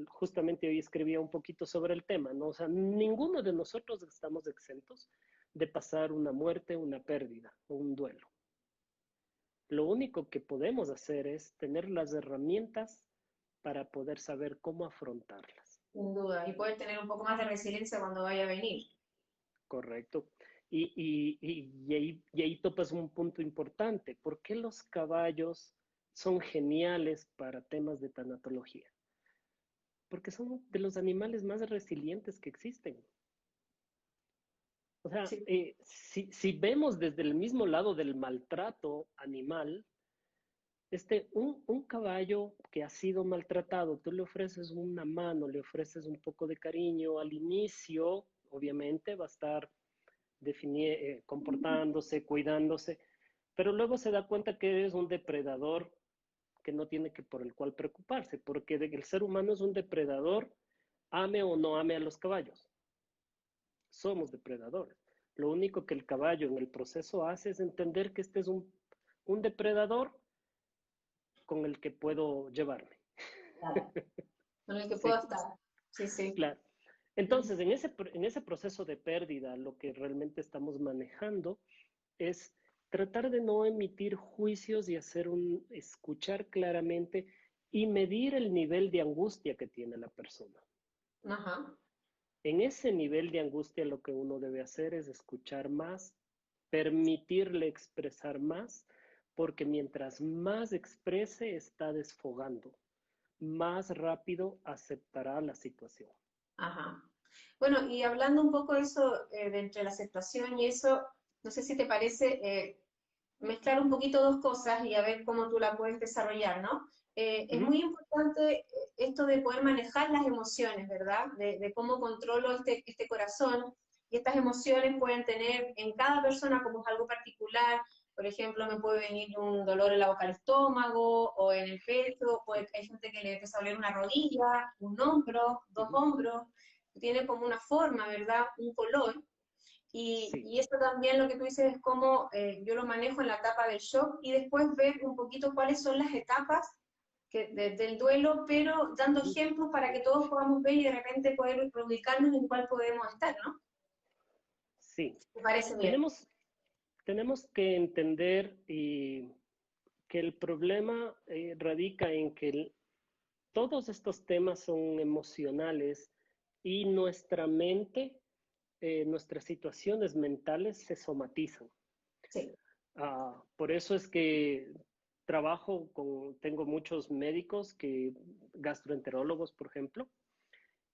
justamente hoy escribía un poquito sobre el tema, ¿no? O sea, ninguno de nosotros estamos exentos de pasar una muerte, una pérdida o un duelo. Lo único que podemos hacer es tener las herramientas para poder saber cómo afrontarlas. Sin duda. Y poder tener un poco más de resiliencia cuando vaya a venir. Correcto. Y ahí topas un punto importante. ¿Por qué los caballos son geniales para temas de tanatología? Porque son de los animales más resilientes que existen. O sea, Sí. si vemos desde el mismo lado del maltrato animal, un caballo que ha sido maltratado, tú le ofreces una mano, le ofreces un poco de cariño al inicio, obviamente va a estar comportándose, cuidándose, pero luego se da cuenta que es un depredador que no tiene que por el cual preocuparse, porque el ser humano es un depredador, ame o no ame a los caballos. Somos depredadores. Lo único que el caballo en el proceso hace es entender que este es un depredador con el que puedo llevarme. Claro. Con el que puedo Sí, estar. Sí, sí. claro. Entonces, en ese proceso de pérdida, lo que realmente estamos manejando es tratar de no emitir juicios y escuchar claramente y medir el nivel de angustia que tiene la persona. Ajá. En ese nivel de angustia lo que uno debe hacer es escuchar más, permitirle expresar más, porque mientras más exprese, está desfogando, más rápido aceptará la situación. Ajá. Bueno, y hablando un poco de eso, de entre la aceptación y eso, no sé si te parece mezclar un poquito dos cosas y a ver cómo tú la puedes desarrollar, ¿no? Es Ujú. muy importante esto de poder manejar las emociones, ¿verdad? De cómo controlo este corazón y estas emociones pueden tener en cada persona como es algo particular. Por ejemplo, me puede venir un dolor en la boca del estómago o en el pecho, o hay gente que le empieza a doler una rodilla, un hombro, dos Ujú. hombros, tiene como una forma, ¿verdad? Un color. Sí, Y esto también lo que tú dices es cómo yo lo manejo en la etapa del shock y después ver un poquito cuáles son las etapas del duelo, pero dando ujú. ejemplos para que todos podamos ver y de repente poder ubicarnos en cuál podemos estar, ¿no? Sí. Me parece bien. Tenemos, tenemos que entender que el problema radica en que todos estos temas son emocionales y nuestra mente, nuestras situaciones mentales se somatizan. Sí. Por eso es que tengo muchos médicos gastroenterólogos, por ejemplo,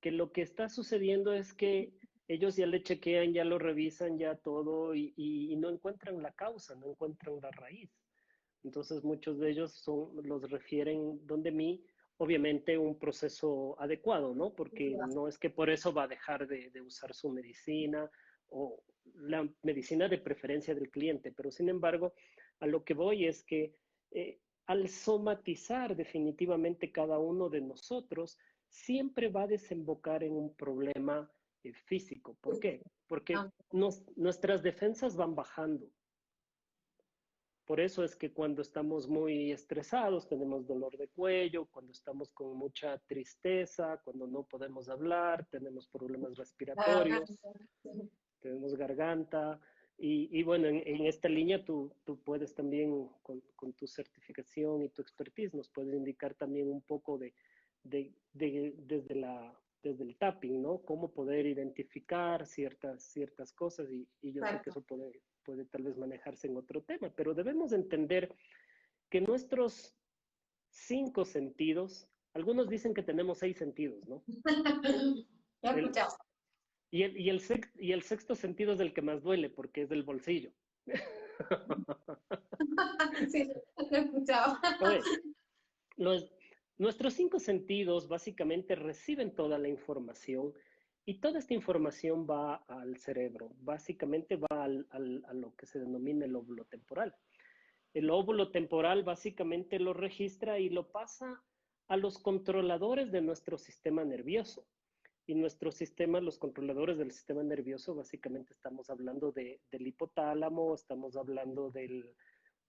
que lo que está sucediendo es que ellos ya le chequean, ya lo revisan, ya todo y no encuentran la causa, no encuentran la raíz. Entonces muchos de ellos los refieren donde mí, obviamente un proceso adecuado, ¿no? Porque no es que por eso va a dejar de usar su medicina o la medicina de preferencia del cliente, pero sin embargo, a lo que voy es que al somatizar definitivamente cada uno de nosotros, siempre va a desembocar en un problema físico. ¿Por qué? Porque Ah, nuestras defensas van bajando. Por eso es que cuando estamos muy estresados, tenemos dolor de cuello, cuando estamos con mucha tristeza, cuando no podemos hablar, tenemos problemas la garganta. respiratorios, tenemos garganta. Y bueno, en esta línea tú puedes también, con tu certificación y tu expertise, nos puedes indicar también un poco desde el tapping, ¿no? Cómo poder identificar ciertas cosas y yo sé que Exacto. eso puede tal vez manejarse en otro tema, pero debemos entender que nuestros 5 sentidos, algunos dicen que tenemos 6 sentidos, ¿no? Ya he El, escuchado. y el sexto sentido es el que más duele porque es del bolsillo. Sí, lo he escuchado. Oye, los, nuestros 5 sentidos básicamente reciben toda la información y toda esta información va al cerebro, básicamente va a lo que se denomina el óvulo temporal. El óvulo temporal básicamente lo registra y lo pasa a los controladores de nuestro sistema nervioso. Y los controladores del sistema nervioso, básicamente estamos hablando del hipotálamo, estamos hablando de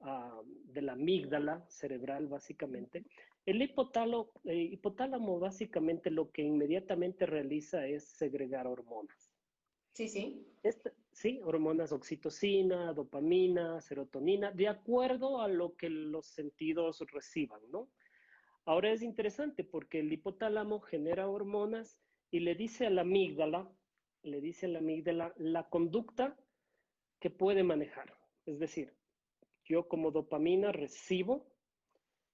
la amígdala cerebral, básicamente. El hipotálamo, básicamente, lo que inmediatamente realiza es segregar hormonas. Sí, sí. Sí, hormonas oxitocina, dopamina, serotonina, de acuerdo a lo que los sentidos reciban, ¿no? Ahora es interesante porque el hipotálamo genera hormonas y le dice a la amígdala la conducta que puede manejar. Es decir, yo como dopamina recibo,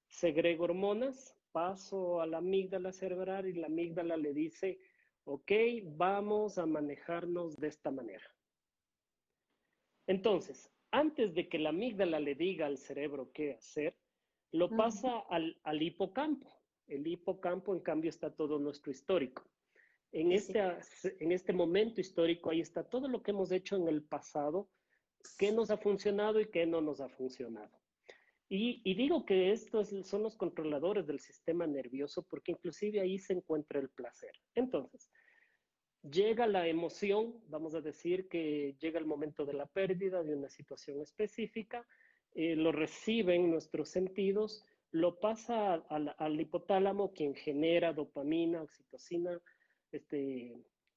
segrego hormonas, paso a la amígdala cerebral y la amígdala le dice, ok, vamos a manejarnos de esta manera. Entonces, antes de que la amígdala le diga al cerebro qué hacer, lo Ujú. pasa al hipocampo. El hipocampo, en cambio, está todo nuestro histórico. En Sí, sí. este, en este momento histórico, ahí está todo lo que hemos hecho en el pasado, qué nos ha funcionado y qué no nos ha funcionado. Y digo que estos son los controladores del sistema nervioso porque inclusive ahí se encuentra el placer. Entonces, llega la emoción, vamos a decir que llega el momento de la pérdida de una situación específica, lo reciben nuestros sentidos, lo pasa al hipotálamo, quien genera dopamina, oxitocina, este,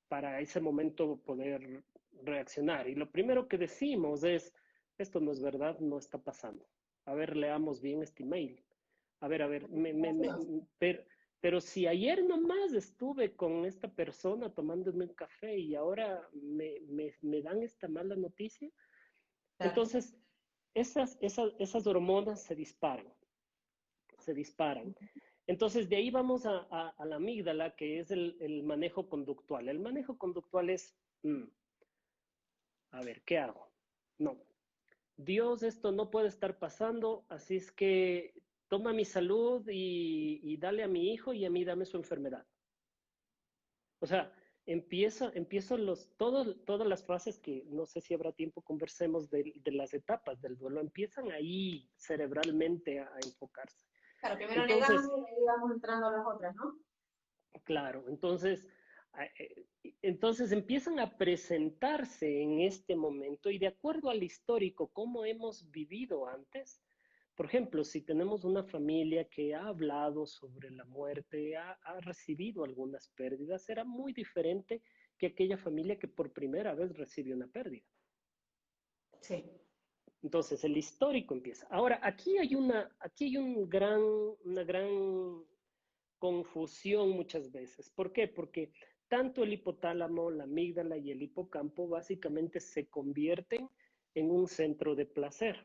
para ese momento poder reaccionar. Y lo primero que decimos es, esto no es verdad, no está pasando. A ver, leamos bien este email. A ver, pero si ayer nomás estuve con esta persona tomándome un café y ahora me dan esta mala noticia, Claro. entonces esas hormonas se disparan. Entonces de ahí vamos a la amígdala, que es el manejo conductual. El manejo conductual es, a ver, ¿qué hago? No, Dios, esto no puede estar pasando, así es que toma mi salud y dale a mi hijo y a mí dame su enfermedad. O sea, empiezo todas las fases que no sé si habrá tiempo, conversemos de las etapas del duelo, empiezan ahí cerebralmente a enfocarse. Claro, primero negamos Entonces, y ahí vamos entrando a las otras, ¿no? claro, entonces empiezan a presentarse en este momento y de acuerdo al histórico, cómo hemos vivido antes. Por ejemplo, si tenemos una familia que ha hablado sobre la muerte, ha recibido algunas pérdidas, será muy diferente que aquella familia que por primera vez recibe una pérdida. Sí. Entonces, el histórico empieza. Ahora, aquí hay una gran confusión muchas veces. ¿Por qué? Porque tanto el hipotálamo, la amígdala y el hipocampo básicamente se convierten en un centro de placer.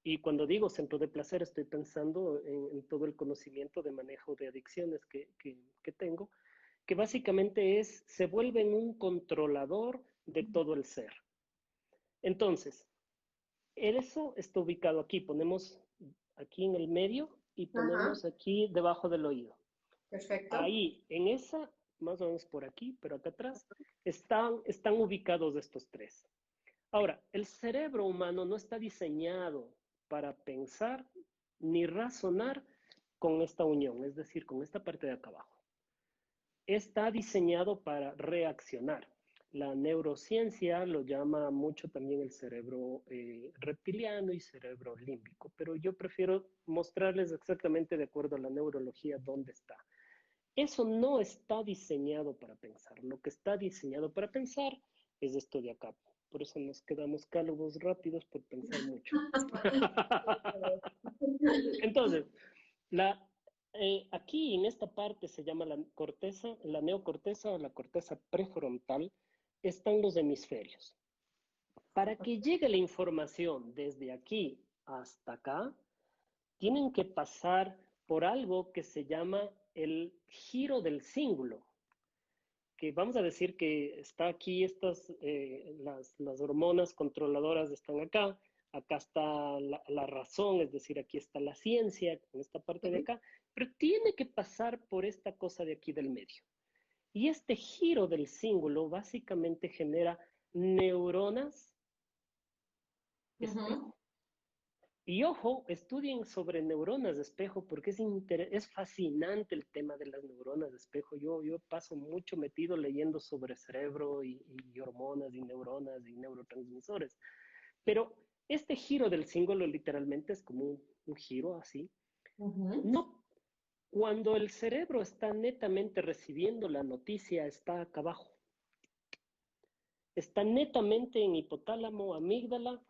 Y cuando digo centro de placer, estoy pensando en todo el conocimiento de manejo de adicciones que tengo, que básicamente se vuelve en un controlador de todo el ser. Entonces, eso está ubicado aquí. Ponemos aquí en el medio y Ajá, ponemos aquí debajo del oído. perfecto. Ahí, en esa, más o menos por aquí, pero acá atrás, están ubicados estos tres. Ahora, el cerebro humano no está diseñado para pensar ni razonar con esta unión, es decir, con esta parte de acá abajo. Está diseñado para reaccionar. La neurociencia lo llama mucho también el cerebro reptiliano y cerebro límbico, pero yo prefiero mostrarles exactamente de acuerdo a la neurología dónde está. Eso no está diseñado para pensar. Lo que está diseñado para pensar es esto de acá. Por eso nos quedamos calvos rápidos por pensar mucho. Entonces, la, aquí en esta parte se llama la corteza, la neocorteza o la corteza prefrontal, están los hemisferios. Para que llegue la información desde aquí hasta acá, tienen que pasar por algo que se llama el giro del cíngulo, que vamos a decir que está aquí, las hormonas controladoras están acá, acá está la razón, es decir, aquí está la ciencia, en esta parte de acá, pero tiene que pasar por esta cosa de aquí del medio. Y este giro del cíngulo básicamente genera neuronas Ujú. espejo. Y ojo, estudien sobre neuronas de espejo porque es fascinante el tema de las neuronas de espejo. Yo paso mucho metido leyendo sobre cerebro y hormonas y neuronas y neurotransmisores. Pero este giro del cíngulo literalmente es como un giro así. Ujú. No, cuando el cerebro está netamente recibiendo la noticia, está acá abajo. Está netamente en hipotálamo, amígdala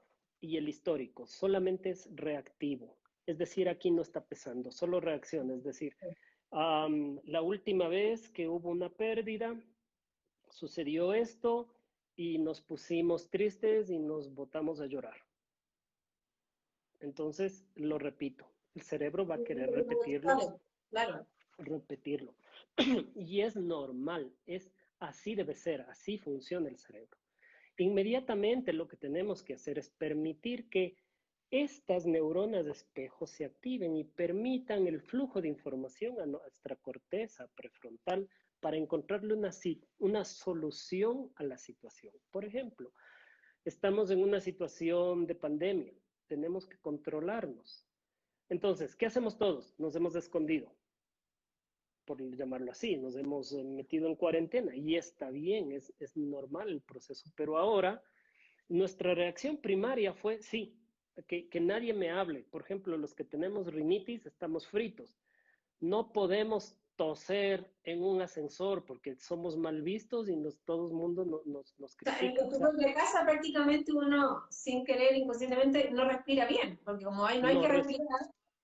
y el histórico. Solamente es reactivo. Es decir, aquí no está pesando, solo reacciona. Es decir, la última vez que hubo una pérdida, sucedió esto y nos pusimos tristes y nos botamos a llorar. Entonces, lo repito, el cerebro va a querer repetirlo, Claro. repetirlo. Y es normal, es así debe ser, así funciona el cerebro. Inmediatamente lo que tenemos que hacer es permitir que estas neuronas de espejo se activen y permitan el flujo de información a nuestra corteza prefrontal para encontrarle una solución a la situación. Por ejemplo, estamos en una situación de pandemia, tenemos que controlarnos. Entonces, ¿qué hacemos todos? Nos hemos escondido, por llamarlo así, nos hemos metido en cuarentena y está bien, es normal el proceso, pero ahora nuestra reacción primaria fue, sí, que nadie me hable. Por ejemplo, los que tenemos rinitis estamos fritos. No podemos toser en un ascensor porque somos mal vistos y todo el mundo nos Sea, en critica. O tu sea, propia casa prácticamente uno, sin querer, inconscientemente, no respira bien, porque como no hay no que res respirar,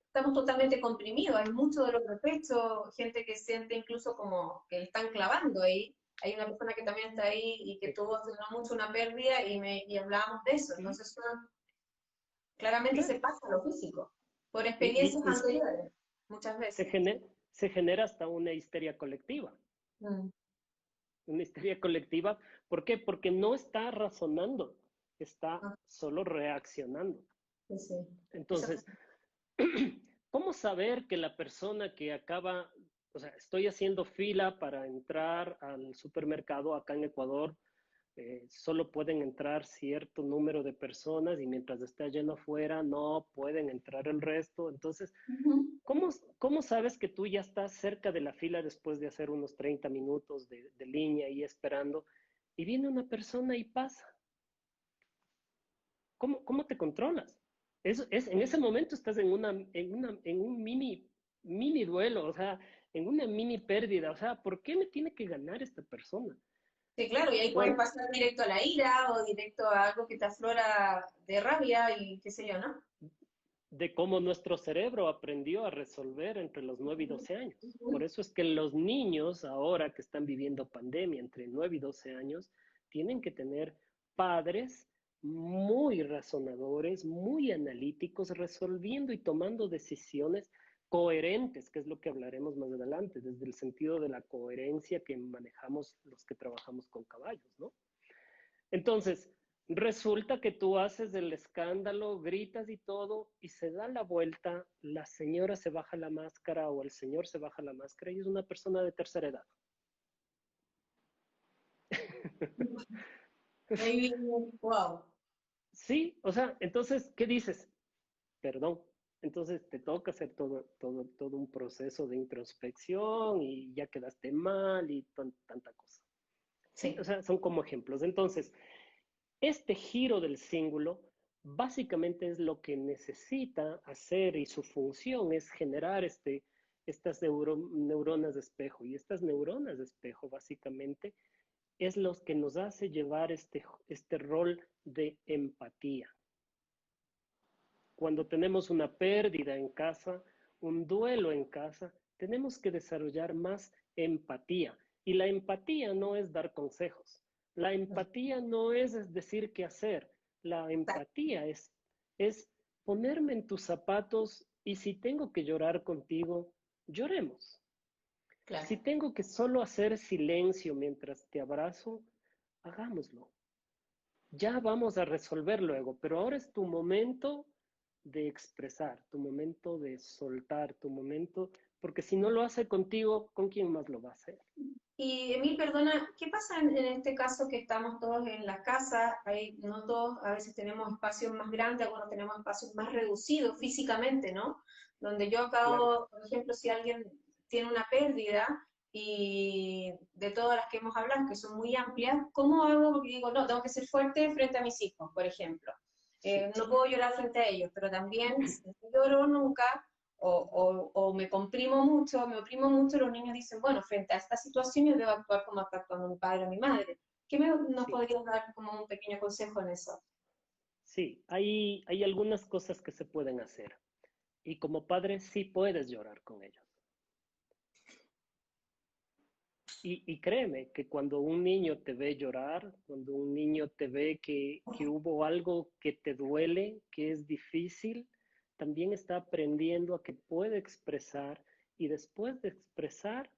estamos totalmente comprimidos, hay mucho dolor de pecho, gente que siente incluso como que le están clavando ahí. Hay una persona que también está ahí y que tuvo hace no mucho una pérdida y hablábamos de eso. sí, Entonces, claramente se claro. pasa a lo físico, por Y, experiencias y, y anteriores, muchas veces. se genera hasta una histeria colectiva. Mm. Una histeria colectiva. ¿Por qué? Porque no está razonando, está Ah, solo reaccionando. sí, sí. Eso. Entonces, ¿cómo saber que la persona que acaba, o sea, estoy haciendo fila para entrar al supermercado acá en Ecuador, solo pueden entrar cierto número de personas y mientras está lleno afuera no pueden entrar el resto? Entonces, Ujú. ¿cómo sabes que tú ya estás cerca de la fila después de hacer unos 30 minutos de línea ahí esperando y viene una persona y pasa? ¿Cómo te controlas? En ese momento estás en un mini duelo, o sea, en una mini pérdida. O sea, ¿por qué me tiene que ganar esta persona? Sí, claro, y ahí puedes Bueno, pasar directo a la ira o directo a algo que te aflora de rabia y qué sé yo, ¿no? de cómo nuestro cerebro aprendió a resolver entre los 9 y 12 años. Por eso es que los niños ahora que están viviendo pandemia entre 9 y 12 años tienen que tener padres muy razonadores, muy analíticos, resolviendo y tomando decisiones coherentes, que es lo que hablaremos más adelante, desde el sentido de la coherencia que manejamos los que trabajamos con caballos, ¿no? Entonces, resulta que tú haces el escándalo, gritas y todo, y se da la vuelta, la señora se baja la máscara o el señor se baja la máscara y es una persona de tercera edad. Wow. Sí, o sea, entonces, ¿qué dices? Perdón. Entonces te toca hacer todo un proceso de introspección y ya quedaste mal y tanta cosa. Sí, o Sí. sea, son como ejemplos. Entonces, este giro del cíngulo básicamente es lo que necesita hacer y su función es generar estas neuronas de espejo. Y estas neuronas de espejo básicamente es lo que nos hace llevar este rol de empatía. Cuando tenemos una pérdida en casa, un duelo en casa, tenemos que desarrollar más empatía. Y la empatía no es dar consejos. La empatía no es decir qué hacer. La empatía es ponerme en tus zapatos y si tengo que llorar contigo, lloremos. Si Claro. tengo que solo hacer silencio mientras te abrazo, hagámoslo. Ya vamos a resolver luego, pero ahora es tu momento de expresar, tu momento de soltar, tu momento, porque si no lo hace contigo, ¿con quién más lo va a hacer? Y Emil, perdona, ¿qué pasa en este caso que estamos todos en la casa? Hay, no todos, a veces tenemos espacios más grandes, algunos tenemos espacios más reducidos físicamente, ¿no? Donde yo Claro, acabo, por ejemplo, si alguien tiene una pérdida y de todas las que hemos hablado, que son muy amplias, ¿cómo hago? Porque digo, no, tengo que ser fuerte frente a mis hijos, por ejemplo. sí, No puedo llorar frente a ellos, pero también si no lloro nunca o me comprimo mucho, me oprimo mucho, los niños dicen, bueno, frente a esta situación yo debo actuar como está actuando mi padre o mi madre. ¿Nos sí, podrías dar como un pequeño consejo en eso? sí. Hay algunas cosas que se pueden hacer y como padre sí puedes llorar con ellos. Y créeme que cuando un niño te ve llorar, cuando un niño te ve que hubo algo que te duele, que es difícil, también está aprendiendo a que puede expresar y después de expresar,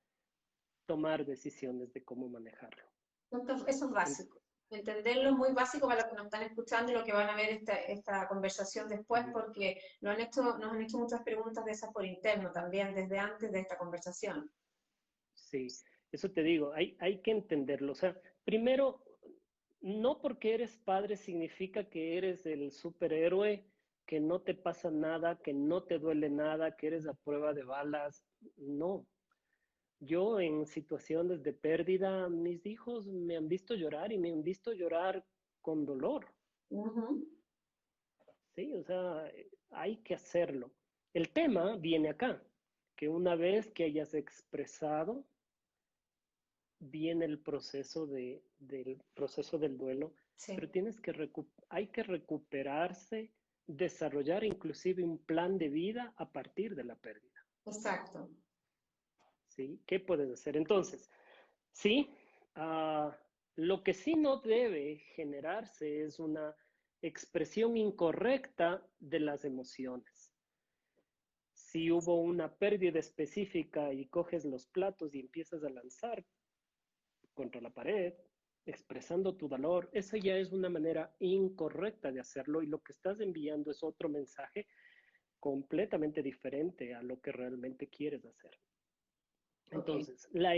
tomar decisiones de cómo manejarlo. Entonces, eso es En- básico. Entenderlo es muy básico para los que nos están escuchando y los que van a ver esta conversación después, Ujú. porque nos han hecho muchas preguntas de esas por interno también, desde antes de esta conversación. Sí, eso te digo, hay que entenderlo. O sea, primero, no porque eres padre significa que eres el superhéroe, que no te pasa nada, que no te duele nada, que eres a prueba de balas. No. Yo en situaciones de pérdida, mis hijos me han visto llorar y me han visto llorar con dolor. Ujú. Sí, o sea, hay que hacerlo. El tema viene acá, que una vez que hayas expresado, viene el proceso del proceso del duelo, pero Sí, hay que recuperarse, desarrollar inclusive un plan de vida a partir de la pérdida. exacto. ¿Sí? ¿Qué puedes hacer? Entonces, sí, lo que sí no debe generarse es una expresión incorrecta de las emociones. Si hubo una pérdida específica y coges los platos y empiezas a lanzar contra la pared, expresando tu dolor, esa ya es una manera incorrecta de hacerlo y lo que estás enviando es otro mensaje completamente diferente a lo que realmente quieres hacer. Ok, Entonces, la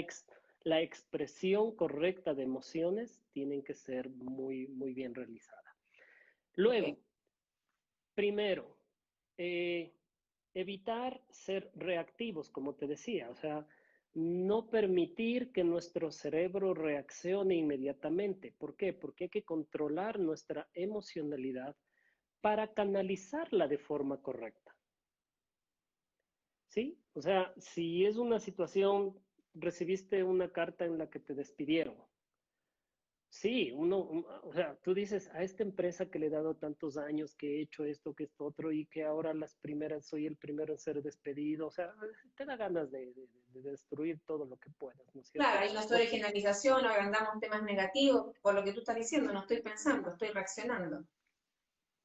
expresión correcta de emociones tienen que ser muy bien realizada. ok. Luego, primero, eh, evitar ser reactivos, como te decía, o sea, no permitir que nuestro cerebro reaccione inmediatamente. ¿Por qué? Porque hay que controlar nuestra emocionalidad para canalizarla de forma correcta. ¿Sí? O sea, si es una situación, recibiste una carta en la que te despidieron, sí, o sea, tú dices, a esta empresa que le he dado tantos años, que he hecho esto, que esto otro, y que ahora las primeras, soy el primero en ser despedido, o sea, te da ganas de destruir todo lo que puedas, ¿no es cierto? Claro, hay una sobregeneralización, agrandamos temas negativos, por lo que tú estás diciendo, no estoy pensando, estoy reaccionando.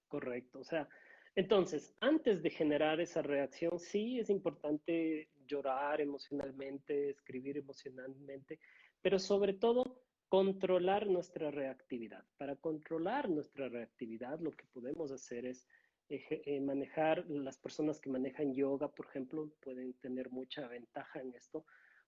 Correcto, o sea, entonces, antes de generar esa reacción, sí es importante llorar emocionalmente, escribir emocionalmente, pero sobre todo controlar nuestra reactividad. Para controlar nuestra reactividad, lo que podemos hacer es manejar, las personas que manejan yoga, por ejemplo, pueden tener mucha ventaja en esto,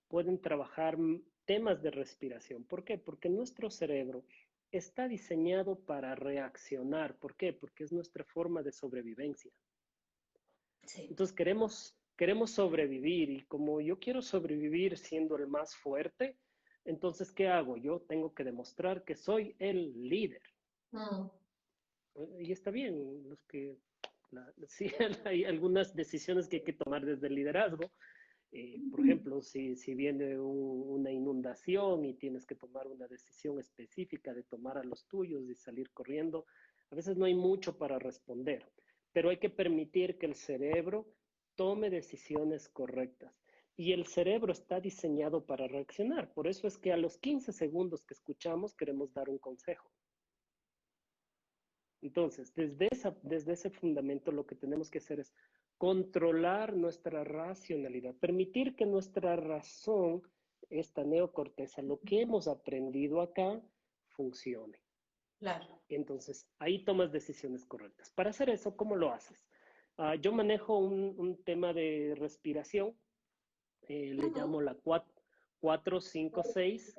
pueden trabajar temas de respiración. ¿Por qué? Porque nuestro cerebro está diseñado para reaccionar. ¿Por qué? Porque es nuestra forma de sobrevivencia. Sí. Entonces queremos sobrevivir y como yo quiero sobrevivir siendo el más fuerte, entonces ¿qué hago? Yo tengo que demostrar que soy el líder. Mm, Y está bien, sí, hay algunas decisiones que hay que tomar desde el liderazgo. Por ejemplo, si viene una inundación y tienes que tomar una decisión específica de tomar a los tuyos y salir corriendo, a veces no hay mucho para responder, pero hay que permitir que el cerebro tome decisiones correctas. Y el cerebro está diseñado para reaccionar. Por eso es que a los 15 segundos que escuchamos queremos dar un consejo. Entonces, desde ese fundamento lo que tenemos que hacer es controlar nuestra racionalidad, permitir que nuestra razón, esta neocorteza, lo que hemos aprendido acá, funcione. claro. Entonces, ahí tomas decisiones correctas. Para hacer eso, ¿cómo lo haces? Yo manejo un tema de respiración, le llamo la 4-5-6,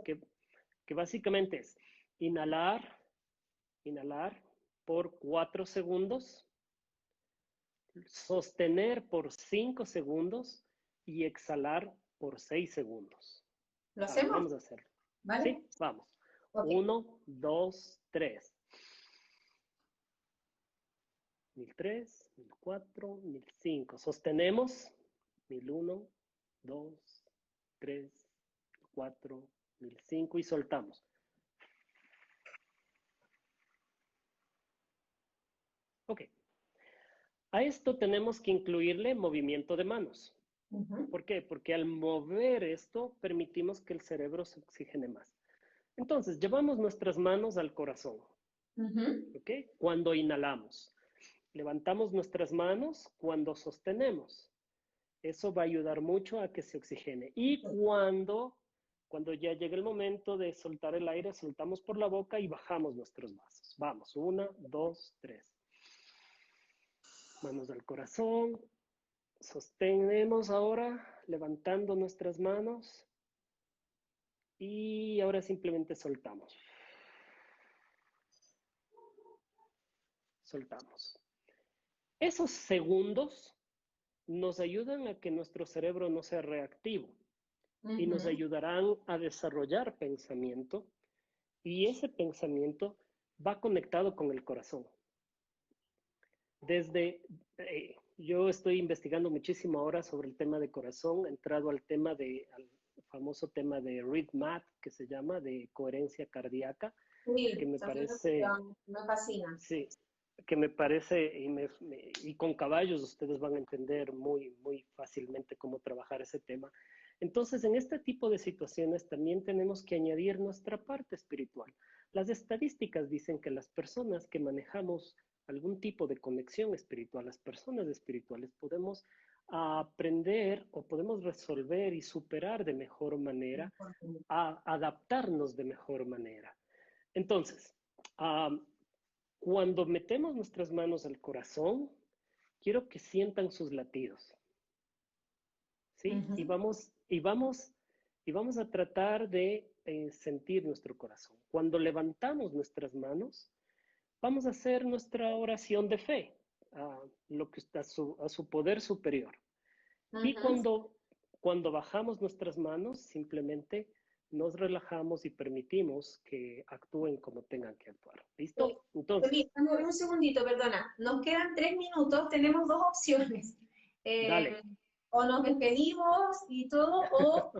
que básicamente es inhalar, inhalar por 4 segundos, sostener por 5 segundos y exhalar por 6 segundos. ¿Lo A ver, hacemos? vamos a hacerlo. ¿Vale? ¿Sí? Vamos. Ok. 1, 2, 3. 1003, 1004, 1005. Sostenemos. 1001, 2, 3, 4, 1005 y soltamos. Ok. A esto tenemos que incluirle movimiento de manos. Ujú. ¿Por qué? Porque al mover esto permitimos que el cerebro se oxigene más. Entonces, llevamos nuestras manos al corazón, Ujú. ¿ok? Cuando inhalamos. Levantamos nuestras manos cuando sostenemos. Eso va a ayudar mucho a que se oxigene. Y cuando ya llega el momento de soltar el aire, soltamos por la boca y bajamos nuestros vasos. Vamos, 1, 2, 3. Manos al corazón. Sostenemos ahora, levantando nuestras manos. Y ahora simplemente soltamos. Soltamos. Esos segundos nos ayudan a que nuestro cerebro no sea reactivo y nos Ujú. ayudarán a desarrollar pensamiento y ese pensamiento va conectado con el corazón. Yo estoy investigando muchísimo ahora sobre el tema de corazón, he entrado al famoso tema de ReadMath, que se llama de coherencia cardíaca, que Sí, me también parece, me fascina. sí, que me parece, y con caballos ustedes van a entender muy, muy fácilmente cómo trabajar ese tema. Entonces, en este tipo de situaciones también tenemos que añadir nuestra parte espiritual. Las estadísticas dicen que las personas que manejamos algún tipo de conexión espiritual, las personas espirituales, podemos aprender o podemos resolver y superar de mejor manera, adaptarnos de mejor manera. Entonces, cuando metemos nuestras manos al corazón, quiero que sientan sus latidos, ¿sí? Ujú. Y vamos a tratar de sentir nuestro corazón. Cuando levantamos nuestras manos, vamos a hacer nuestra oración de fe a a su poder superior. Y Ujú. cuando bajamos nuestras manos, simplemente nos relajamos y permitimos que actúen como tengan que actuar. Eh, ¿Listo? Entonces, un segundito, perdona. Nos quedan 3 minutos, tenemos dos opciones. Eh, dale. o nos despedimos y todo, o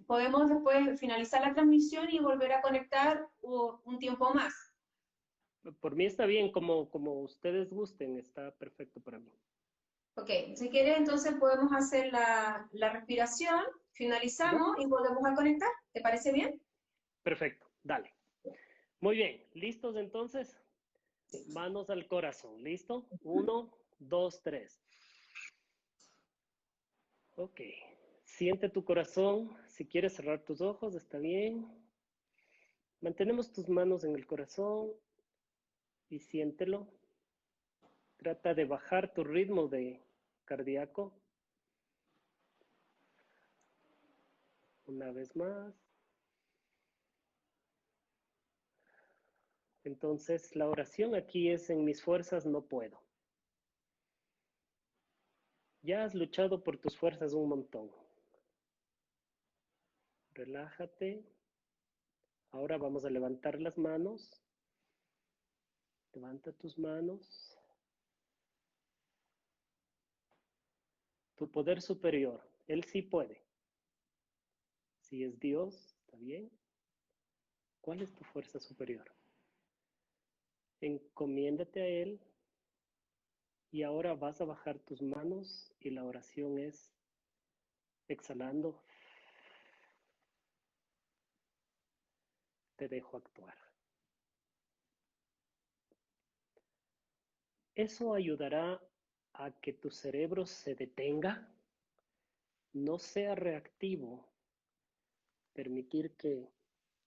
podemos después finalizar la transmisión y volver a conectar un tiempo más. Por mí está bien, como ustedes gusten, está perfecto para mí. Ok, si quieres entonces podemos hacer la respiración, ¿Ya? finalizamos y volvemos a conectar. ¿Te parece bien? Perfecto, dale. Muy bien, ¿listos entonces? Manos al corazón, ¿listo? 1, 2, 3. Ok, siente tu corazón. Si quieres cerrar tus ojos, está bien. Mantenemos tus manos en el corazón y siéntelo. Trata de bajar tu ritmo de cardíaco. Una vez más. Entonces, la oración aquí es: en mis fuerzas no puedo. Ya has luchado por tus fuerzas un montón. Relájate. Ahora vamos a levantar las manos. Levanta tus manos. Tu poder superior, Él sí puede. Si es Dios, está bien. ¿Cuál es tu fuerza superior? Encomiéndate a Él y ahora vas a bajar tus manos y la oración es exhalando. Te dejo actuar. Eso ayudará a que tu cerebro se detenga, no sea reactivo, permitir que,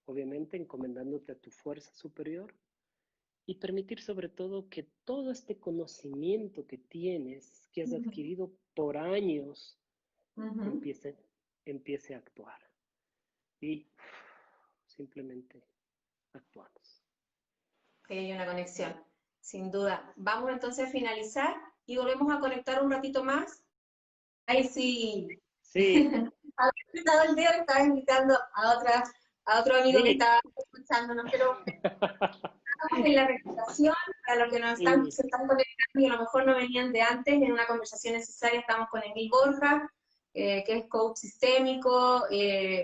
obviamente, encomendándote a tu fuerza superior, y permitir sobre todo que todo este conocimiento que tienes, que has adquirido por años, Ujú. empiece, empiece a actuar. Y simplemente actuamos. Que hay una conexión, sin duda. Vamos entonces a finalizar y volvemos a conectar un ratito más. Ahí sí, Sí, había invitado el día, estaba invitando a otro amigo que sí. estaba escuchándonos, pero estamos en la recuperación, para los que Y se están conectando y a lo mejor no venían de antes, en una conversación necesaria estamos con Emil Borja, que es coach sistémico,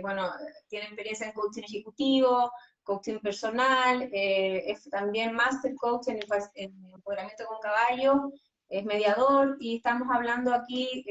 bueno, tiene experiencia en coaching ejecutivo, coaching personal, es también master coach en empoderamiento con caballos, es mediador y estamos hablando aquí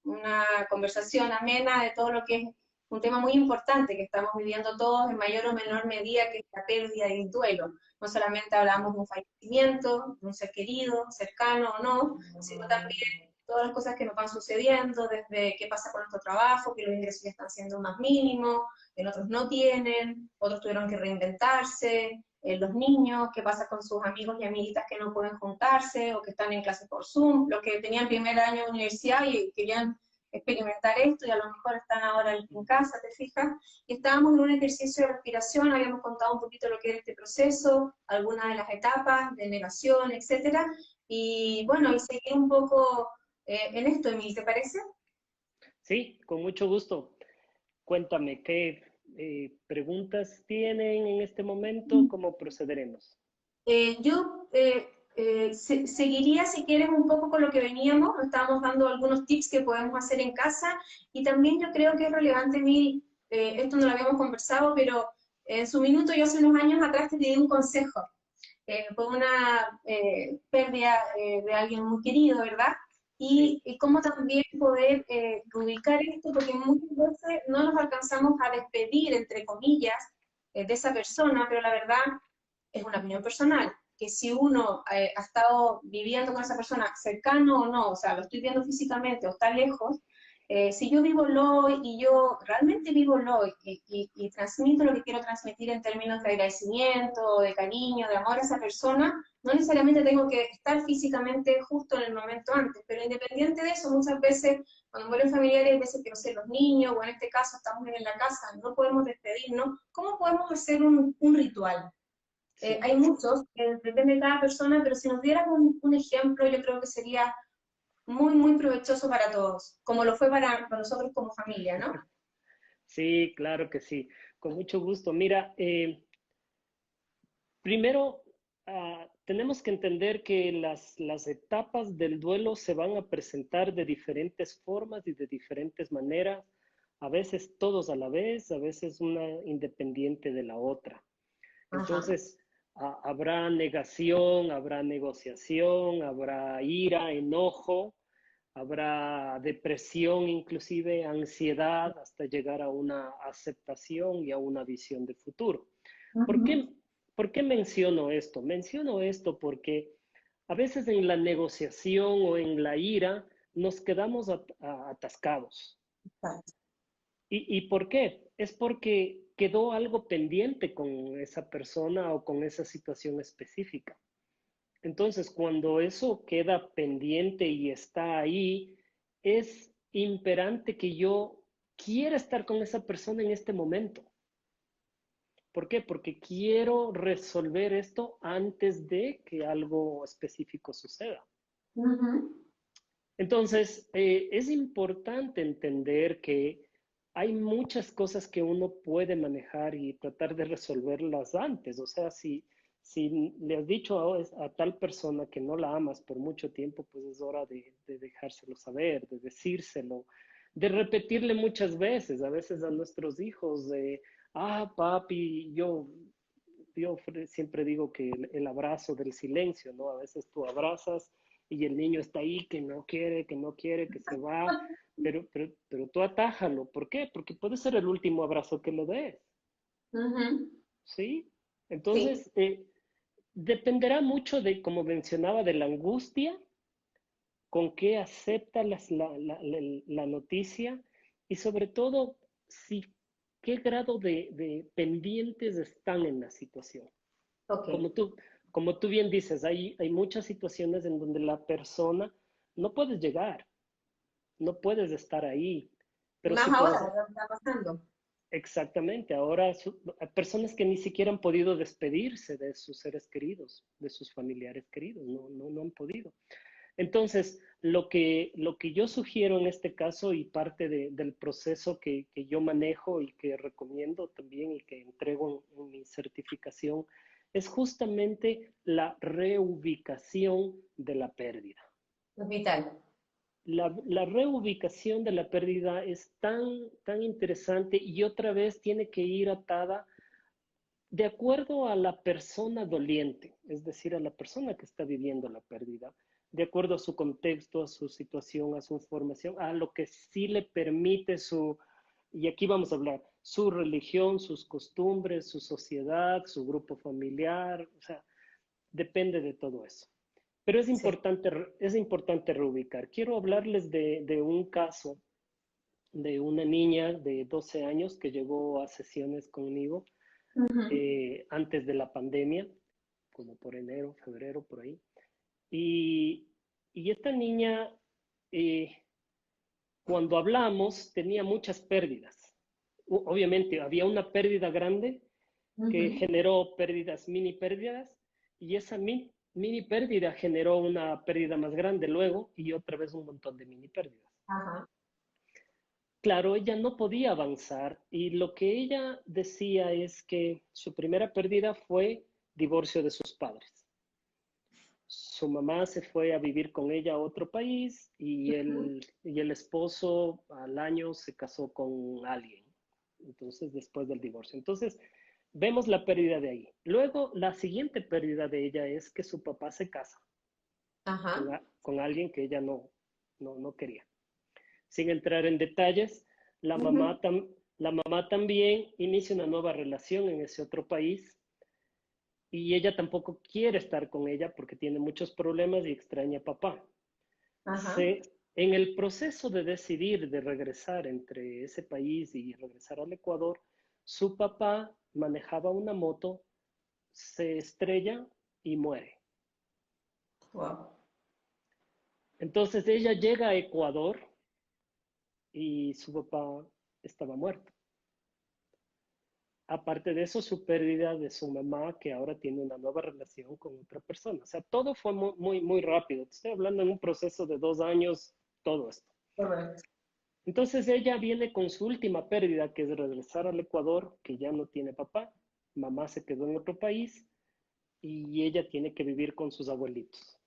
una conversación amena de todo lo que es un tema muy importante que estamos viviendo todos en mayor o menor medida, que es la pérdida y el duelo. No solamente hablamos de un fallecimiento, de un ser querido, cercano o no, sino también todas las cosas que nos van sucediendo, desde qué pasa con nuestro trabajo, que los ingresos ya están siendo más mínimos, en otros no tienen, otros tuvieron que reinventarse, los niños, qué pasa con sus amigos y amiguitas que no pueden juntarse o que están en clases por Zoom, los que tenían primer año de universidad y querían experimentar esto y a lo mejor están ahora en casa, ¿te fijas? Y estábamos en un ejercicio de respiración, habíamos contado un poquito lo que era este proceso, algunas de las etapas de negación, etcétera, y bueno, y seguir un poco en esto, Emil, ¿te parece? sí, con mucho gusto. Cuéntame, ¿qué preguntas tienen en este momento? ¿Cómo procederemos? Seguiría, si quieres, un poco con lo que veníamos, nos estábamos dando algunos tips que podemos hacer en casa, y también yo creo que es relevante, Emil, esto no lo habíamos conversado, pero en su minuto yo hace unos años atrás te di un consejo, por una pérdida de alguien muy querido, ¿verdad? Sí, Y cómo también poder ubicar esto, porque muchas veces no nos alcanzamos a despedir, entre comillas, de esa persona, pero la verdad es una opinión personal, que si uno ha estado viviendo con esa persona cercano o no, o sea, lo estoy viendo físicamente o está lejos, si yo vivo el hoy y yo realmente vivo el hoy y transmito lo que quiero transmitir en términos de agradecimiento, de cariño, de amor a esa persona, no necesariamente tengo que estar físicamente justo en el momento antes, pero independiente de eso, muchas veces cuando mueren familiares, hay veces que no sé, los niños, o en este caso estamos en la casa, no podemos despedirnos, ¿cómo podemos hacer un ritual? sí. Hay muchos, depende de cada persona, pero si nos dieras un ejemplo, yo creo que sería muy, muy provechoso para todos, como lo fue para nosotros como familia, ¿no? Sí, claro que sí. Con mucho gusto. Mira, primero, tenemos que entender que las etapas del duelo se van a presentar de diferentes formas y de diferentes maneras a veces todos a la vez, a veces una independiente de la otra. Ajá. Entonces, habrá negación, habrá negociación, habrá ira, enojo, habrá depresión, inclusive ansiedad, hasta llegar a una aceptación y a una visión de futuro. ¿Por Ujú. qué, por qué menciono esto? Menciono esto porque a veces en la negociación o en la ira nos quedamos atascados. Exacto. ¿Y por qué? Es porque quedó algo pendiente con esa persona o con esa situación específica. Entonces, cuando eso queda pendiente y está ahí, es imperante que yo quiera estar con esa persona en este momento. ¿Por qué? Porque quiero resolver esto antes de que algo específico suceda. Ujú. Entonces, es importante entender que hay muchas cosas que uno puede manejar y tratar de resolverlas antes. O sea, si le has dicho a tal persona que no la amas por mucho tiempo, pues es hora de dejárselo saber, de decírselo, de repetirle muchas veces, a veces a nuestros hijos, papi, yo siempre digo que el abrazo del silencio, ¿no? A veces tú abrazas y el niño está ahí que no quiere, que se va, pero tú atájalo. ¿Por qué? Porque puede ser el último abrazo que le des, Ujú. ¿sí? Sí. Entonces, dependerá mucho de, como mencionaba, de la angustia, con qué acepta la noticia y sobre todo, si, qué grado de pendientes están en la situación. Ok. Como tú, como tú bien dices, hay muchas situaciones en donde la persona no puedes llegar, no puedes estar ahí, Y pero más sí ahora, puedes, ¿verdad? Está pasando. exactamente, ahora hay personas que ni siquiera han podido despedirse de sus seres queridos, de sus familiares queridos, no han podido. Entonces, lo que yo sugiero en este caso y parte del proceso que yo manejo y que recomiendo también y que entrego en mi certificación es justamente la reubicación de la pérdida. Es vital. La reubicación de la pérdida es tan interesante y otra vez tiene que ir atada de acuerdo a la persona doliente, es decir, a la persona que está viviendo la pérdida, de acuerdo a su contexto, a su situación, a su formación, a lo que sí le permite y aquí vamos a hablar, su religión, sus costumbres, su sociedad, su grupo familiar, o sea, depende de todo eso. Pero Sí. es importante reubicar. Quiero hablarles de un caso de una niña de 12 años que llegó a sesiones conmigo Ujú. antes de la pandemia, como por enero, febrero, por ahí. Y, y esta niña, eh, cuando hablamos, tenía muchas pérdidas. Obviamente, había una pérdida grande que Ujú. generó pérdidas, mini pérdidas, y esa mini pérdida generó una pérdida más grande luego y otra vez un montón de mini pérdidas. Ajá. Claro, ella no podía avanzar y lo que ella decía es que su primera pérdida fue divorcio de sus padres. Su mamá se fue a vivir con ella a otro país y el esposo al año se casó con alguien, entonces después del divorcio. Entonces, vemos la pérdida de ahí. Luego, la siguiente pérdida de ella es que su papá se casa Ajá. con alguien que ella no quería. Sin entrar en detalles, la Ujú. mamá, la mamá también inicia una nueva relación en ese otro país y ella tampoco quiere estar con ella porque tiene muchos problemas y extraña a papá. Ajá. Se, en el proceso de decidir de regresar entre ese país y regresar al Ecuador, su papá manejaba una moto, se estrella y muere. Wow. Entonces ella llega a Ecuador y su papá estaba muerto. Aparte de eso, su pérdida de su mamá, que ahora tiene una nueva relación con otra persona. O sea, todo fue muy rápido. Te estoy hablando en un proceso de 2 años, todo esto. Correcto. Entonces ella viene con su última pérdida, que es regresar al Ecuador, que ya no tiene papá. Mamá se quedó en otro país y ella tiene que vivir con sus abuelitos.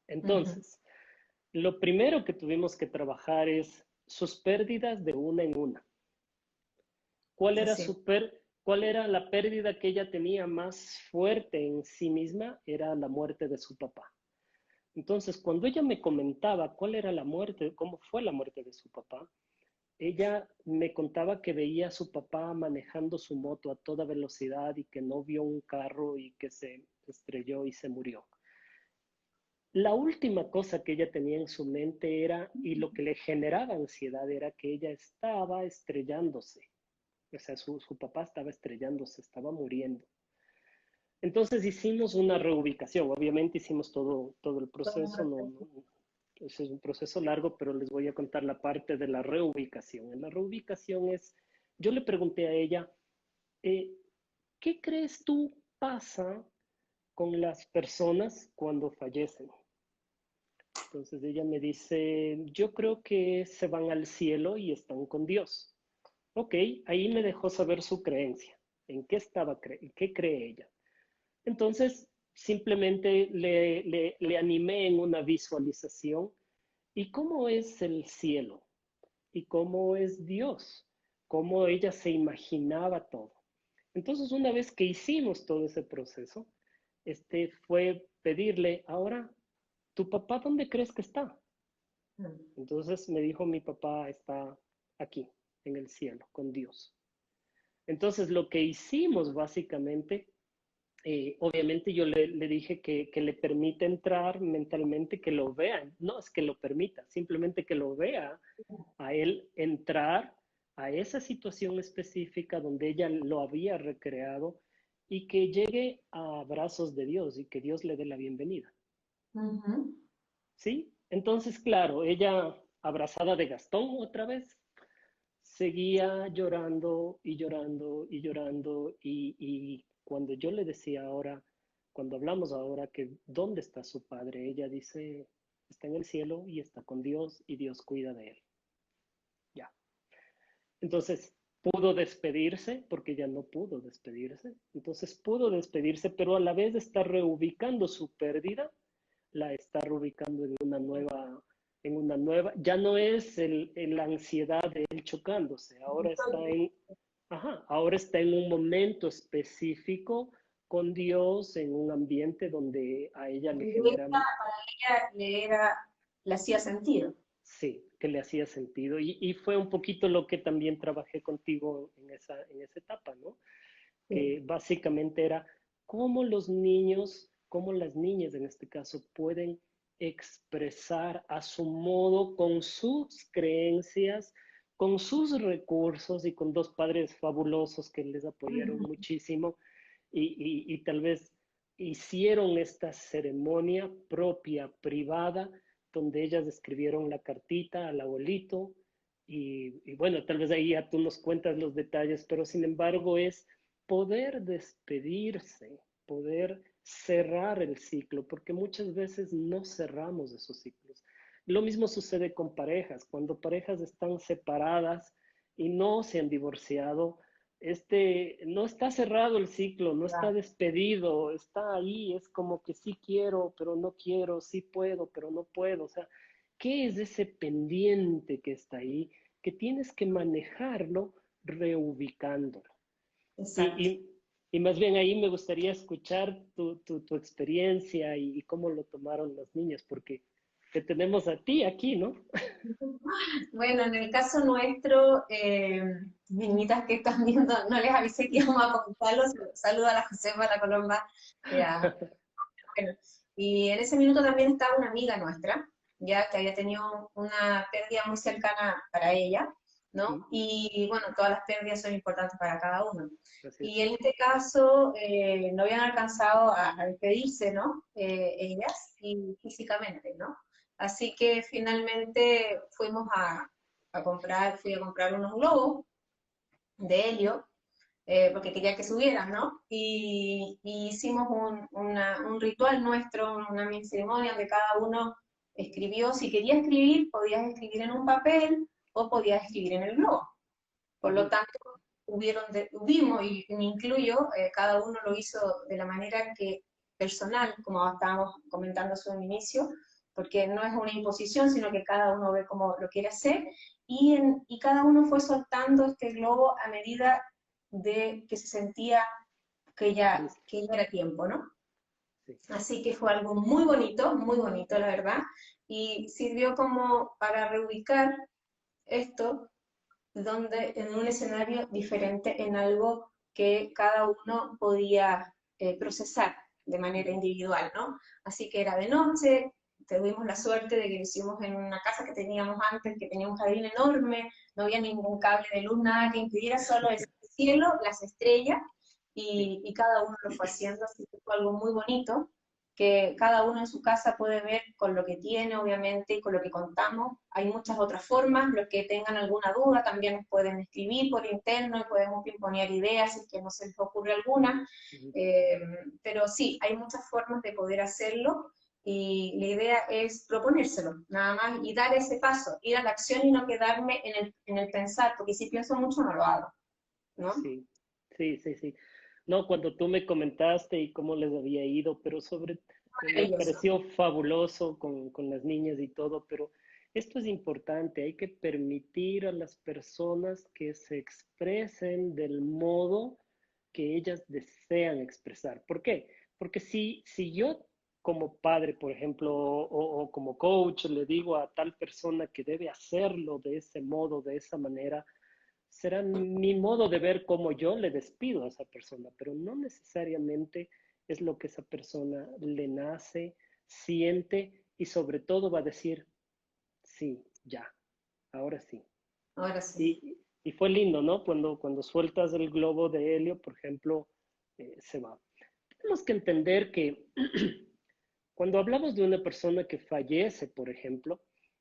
Ujú. Entonces, lo primero que tuvimos que trabajar es sus pérdidas de una en una. ¿Cuál era Así. cuál era la pérdida que ella tenía más fuerte en sí misma? Era la muerte de su papá. Entonces, cuando ella me comentaba cuál era la muerte, cómo fue la muerte de su papá, ella me contaba que veía a su papá manejando su moto a toda velocidad y que no vio un carro y que se estrelló y se murió. La última cosa que ella tenía en su mente era, y lo que le generaba ansiedad era que ella estaba estrellándose. O sea, su papá estaba estrellándose, estaba muriendo. Entonces hicimos una reubicación. Obviamente hicimos todo el proceso. Ese es un proceso largo, pero les voy a contar la parte de la reubicación. En la reubicación yo le pregunté a ella, eh, ¿qué crees tú pasa con las personas cuando fallecen? Entonces ella me dice, yo creo que se van al cielo y están con Dios. Ok, ahí me dejó saber su creencia, en qué en qué cree ella. Entonces simplemente le animé en una visualización y cómo es el cielo y cómo es Dios, cómo ella se imaginaba todo. Entonces una vez que hicimos todo ese proceso, fue pedirle, ahora, ¿tu papá dónde crees que está? Entonces me dijo, mi papá está aquí, en el cielo, con Dios. Entonces lo que hicimos básicamente, obviamente yo le dije que le permita entrar mentalmente, que lo vea, no es que lo permita, simplemente que lo vea a él entrar a esa situación específica donde ella lo había recreado y que llegue a brazos de Dios y que Dios le dé la bienvenida. Ujú. ¿Sí? Entonces, claro, ella abrazada de Gastón otra vez, seguía llorando y llorando y llorando y cuando yo le decía ahora, cuando hablamos ahora que dónde está su padre, ella dice, está en el cielo y está con Dios y Dios cuida de él. Ya. Entonces pudo despedirse porque ya no pudo despedirse. Entonces pudo despedirse, pero a la vez está reubicando su pérdida, la está reubicando en una nueva, ya no es la ansiedad de él chocándose, ahora está en un momento específico con Dios, en un ambiente donde a ella le genera. Ella le hacía sentido. Sí, que le hacía sentido. Y fue un poquito lo que también trabajé contigo en esa etapa, ¿no? Que Sí. básicamente era cómo los niños, cómo las niñas en este caso, pueden expresar a su modo, con sus creencias, con sus recursos y con dos padres fabulosos que les apoyaron Ujú. muchísimo y tal vez hicieron esta ceremonia propia, privada, donde ellas escribieron la cartita al abuelito y bueno, tal vez ahí ya tú nos cuentas los detalles, pero sin embargo es poder despedirse, poder cerrar el ciclo, porque muchas veces no cerramos esos ciclos. Lo mismo sucede con parejas, cuando parejas están separadas y no se han divorciado, no está cerrado el ciclo, no está despedido, está ahí, es como que sí quiero, pero no quiero, sí puedo, pero no puedo. O sea, ¿qué es ese pendiente que está ahí, que tienes que manejarlo reubicándolo? Y, Exacto. y, y más bien ahí me gustaría escuchar tu experiencia y cómo lo tomaron los niños, porque te tenemos a ti aquí, ¿no? Bueno, en el caso nuestro, mis niñitas que están viendo, no les avisé que íbamos a comentarlo. Saludo a la Josefa, a la Colomba. Bueno, y en ese minuto también estaba una amiga nuestra, ya que había tenido una pérdida muy cercana para ella, ¿no? Mm, Y bueno, todas las pérdidas son importantes para cada uno. así Y es. en este caso no habían alcanzado a despedirse, ¿no? Ellas, y físicamente, ¿no? Así que finalmente fui a comprar unos globos de helio porque quería que subieran, ¿no? Y hicimos un ritual nuestro, una mini ceremonia donde cada uno escribió, si quería escribir, podías escribir en un papel o podías escribir en el globo. Por lo Ujú, tanto, hubimos, y me incluyo, cada uno lo hizo de la manera que personal, como estábamos comentando hace un inicio, porque no es una imposición, sino que cada uno ve cómo lo quiere hacer, y cada uno fue soltando este globo a medida de que se sentía Listo. que ya era tiempo, ¿no? Sí. Así que fue algo muy bonito, la verdad, y sirvió como para reubicar esto donde en un escenario diferente, en algo que cada uno podía procesar de manera Ujú. individual, ¿no? Así que era de noche, tuvimos la suerte de que lo hicimos en una casa que teníamos antes, que tenía un jardín enorme, no había ningún cable de luz, nada que impidiera, solo el cielo, las estrellas, Sí. y cada uno lo fue haciendo, así que fue algo muy bonito, que cada uno en su casa puede ver con lo que tiene, obviamente, y con lo que contamos. Hay muchas otras formas, los que tengan alguna duda también nos pueden escribir por interno y podemos imponer ideas si es que no se les ocurre alguna. Ujú. Pero sí, hay muchas formas de poder hacerlo y la idea es proponérselo, nada más, y dar ese paso, ir a la acción y no quedarme en el pensar, porque si pienso mucho no lo hago, ¿no? Sí, sí, sí, sí. No, cuando tú me comentaste y cómo les había ido, pero me Maravilloso. pareció fabuloso con las niñas y todo, pero esto es importante, hay que permitir a las personas que se expresen del modo que ellas desean expresar. ¿Por qué? Porque si yo como padre, por ejemplo, o como coach, le digo a tal persona que debe hacerlo de ese modo, de esa manera, será mi modo de ver cómo yo le despido a esa persona, pero no necesariamente es lo que esa persona le nace, siente y sobre todo va a decir, sí, ya, ahora sí. Ahora sí. Y fue lindo, ¿no? Cuando sueltas el globo de helio, por ejemplo, se va. Tenemos que entender que cuando hablamos de una persona que fallece, por ejemplo,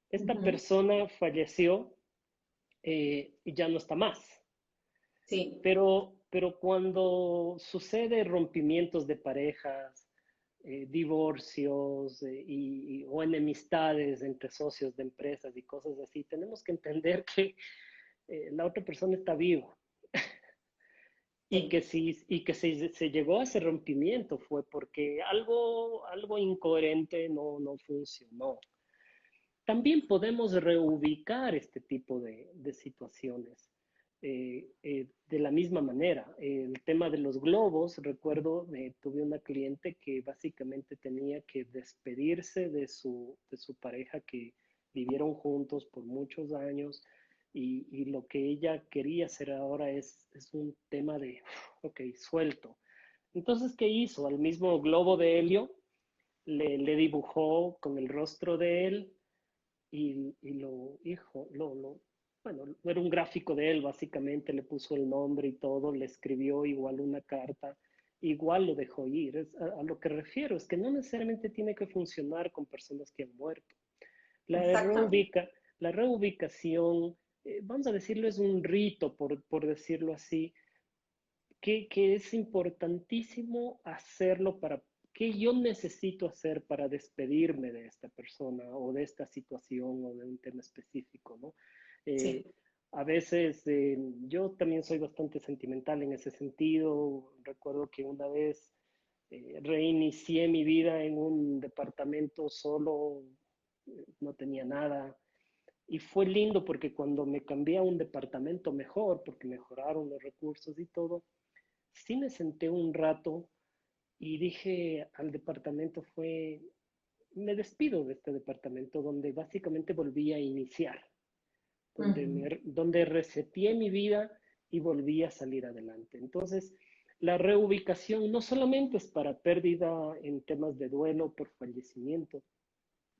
esta Ujú. persona falleció y ya no está más. Sí. Pero cuando sucede rompimientos de parejas, divorcios o enemistades entre socios de empresas y cosas así, tenemos que entender que la otra persona está viva Sí. y que si se llegó a ese rompimiento fue porque algo incoherente no funcionó. También podemos reubicar este tipo de situaciones de la misma manera. El tema de los globos, recuerdo, tuve una cliente que básicamente tenía que despedirse de su pareja que vivieron juntos por muchos años y lo que ella quería hacer ahora es un tema de, ok, suelto. Entonces, ¿qué hizo? Al mismo globo de helio le dibujó con el rostro de él y bueno, era un gráfico de él, básicamente le puso el nombre y todo, le escribió igual una carta, igual lo dejó ir. A lo que refiero es que no necesariamente tiene que funcionar con personas que han muerto. La Exactamente. reubica, la reubicación, vamos a decirlo, es un rito, por decirlo así, que es importantísimo hacerlo para, qué yo necesito hacer para despedirme de esta persona o de esta situación o de un tema específico, ¿no? Sí. Eh, a veces yo también soy bastante sentimental en ese sentido. Recuerdo que una vez reinicié mi vida en un departamento solo, no tenía nada. Y fue lindo porque cuando me cambié a un departamento mejor, porque mejoraron los recursos y todo, sí me senté un rato y dije al departamento me despido de este departamento donde básicamente volví a iniciar, Ujú. donde reseteé mi vida y volví a salir adelante. Entonces, la reubicación no solamente es para pérdida en temas de duelo por fallecimiento,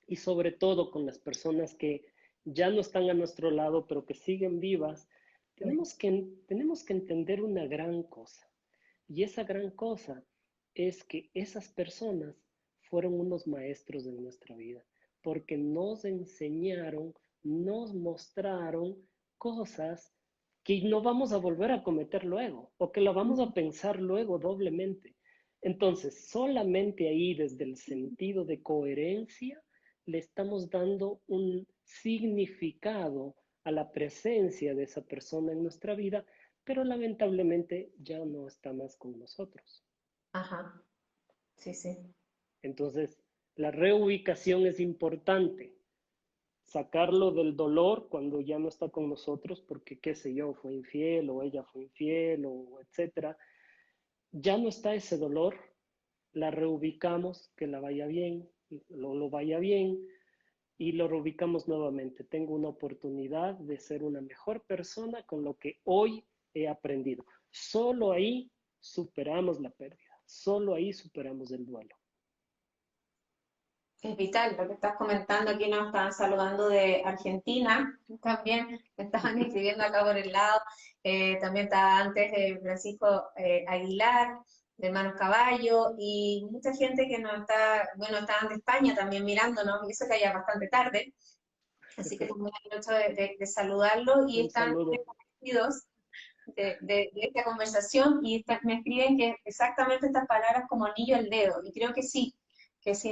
y sobre todo con las personas que ya no están a nuestro lado, pero que siguen vivas, Sí. tenemos que entender una gran cosa. Y esa gran cosa es que esas personas fueron unos maestros de nuestra vida, porque nos enseñaron, nos mostraron cosas que no vamos a volver a cometer luego, o que lo vamos a pensar luego doblemente. Entonces, solamente ahí, desde el sentido de coherencia, le estamos dando un significado a la presencia de esa persona en nuestra vida, pero lamentablemente ya no está más con nosotros. Ajá. Sí, sí. Entonces, La reubicación es importante. Sacarlo del dolor cuando ya no está con nosotros, porque qué sé yo, fue infiel o ella fue infiel o etcétera. Ya no está ese dolor, la reubicamos, que la vaya bien, lo vaya bien y lo reubicamos nuevamente. Tengo una oportunidad de ser una mejor persona con lo que hoy he aprendido. Solo ahí superamos la pérdida, solo ahí superamos el duelo. Es vital lo que estás comentando. Aquí nos estaban saludando de Argentina, también me estaban escribiendo acá por el lado. También estaba antes Francisco Aguilar, de Hermanos Caballo, y mucha gente que nos está, bueno, estaban de España también mirándonos, y eso que ya bastante tarde, así que también aprovecho de saludarlos y Un están muy saludo. agradecidos de esta conversación y me escriben que exactamente estas palabras como anillo al dedo, y creo que sin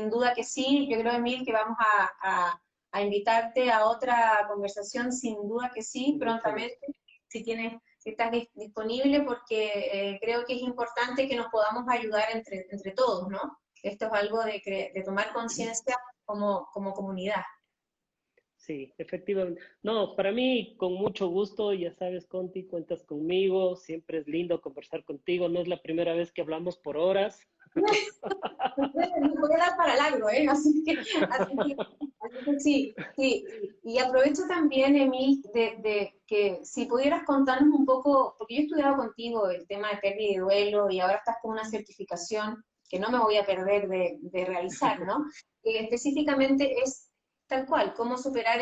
duda que sí. Yo creo, Emil, que vamos a invitarte a otra conversación, sin duda que sí, Muchas prontamente, gracias. si estás disponible, porque creo que es importante que nos podamos ayudar entre todos, ¿no? Esto es algo de tomar conciencia como comunidad. Sí, efectivamente. No, para mí, con mucho gusto, ya sabes, Conti, cuentas conmigo, siempre es lindo conversar contigo, no es la primera vez que hablamos por horas. Me voy a dar para largo, ¿eh? Así que sí, sí. Y aprovecho también, Emil, de que si pudieras contarnos un poco, porque yo he estudiado contigo el tema de pérdida y duelo y ahora estás con una certificación que no me voy a perder de realizar, ¿no? Que específicamente es tal cual, cómo superar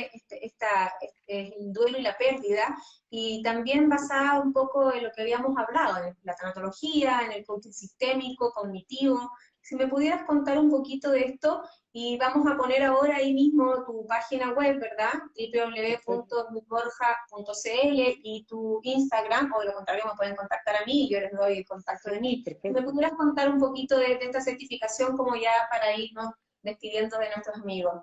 el duelo y la pérdida, y también basada un poco en lo que habíamos hablado, en la tanatología, en el coaching sistémico, cognitivo. Si me pudieras contar un poquito de esto, y vamos a poner ahora ahí mismo tu página web, ¿verdad? Perfecto, www.borja.cl y tu Instagram, o de lo contrario me pueden contactar a mí y yo les doy el contacto de mí. Si me perfecto. pudieras contar un poquito de esta certificación como ya para irnos despidiendo de nuestros amigos.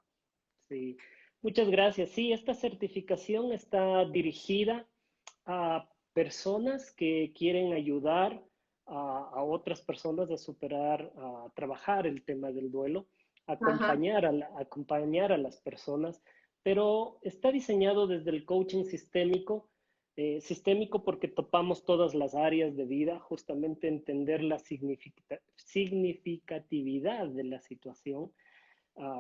Sí, muchas gracias. Sí, esta certificación está dirigida a personas que quieren ayudar a otras personas a superar, a trabajar el tema del duelo, Ajá, acompañar a las personas, pero está diseñado desde el coaching sistémico porque topamos todas las áreas de vida, justamente entender la significatividad de la situación,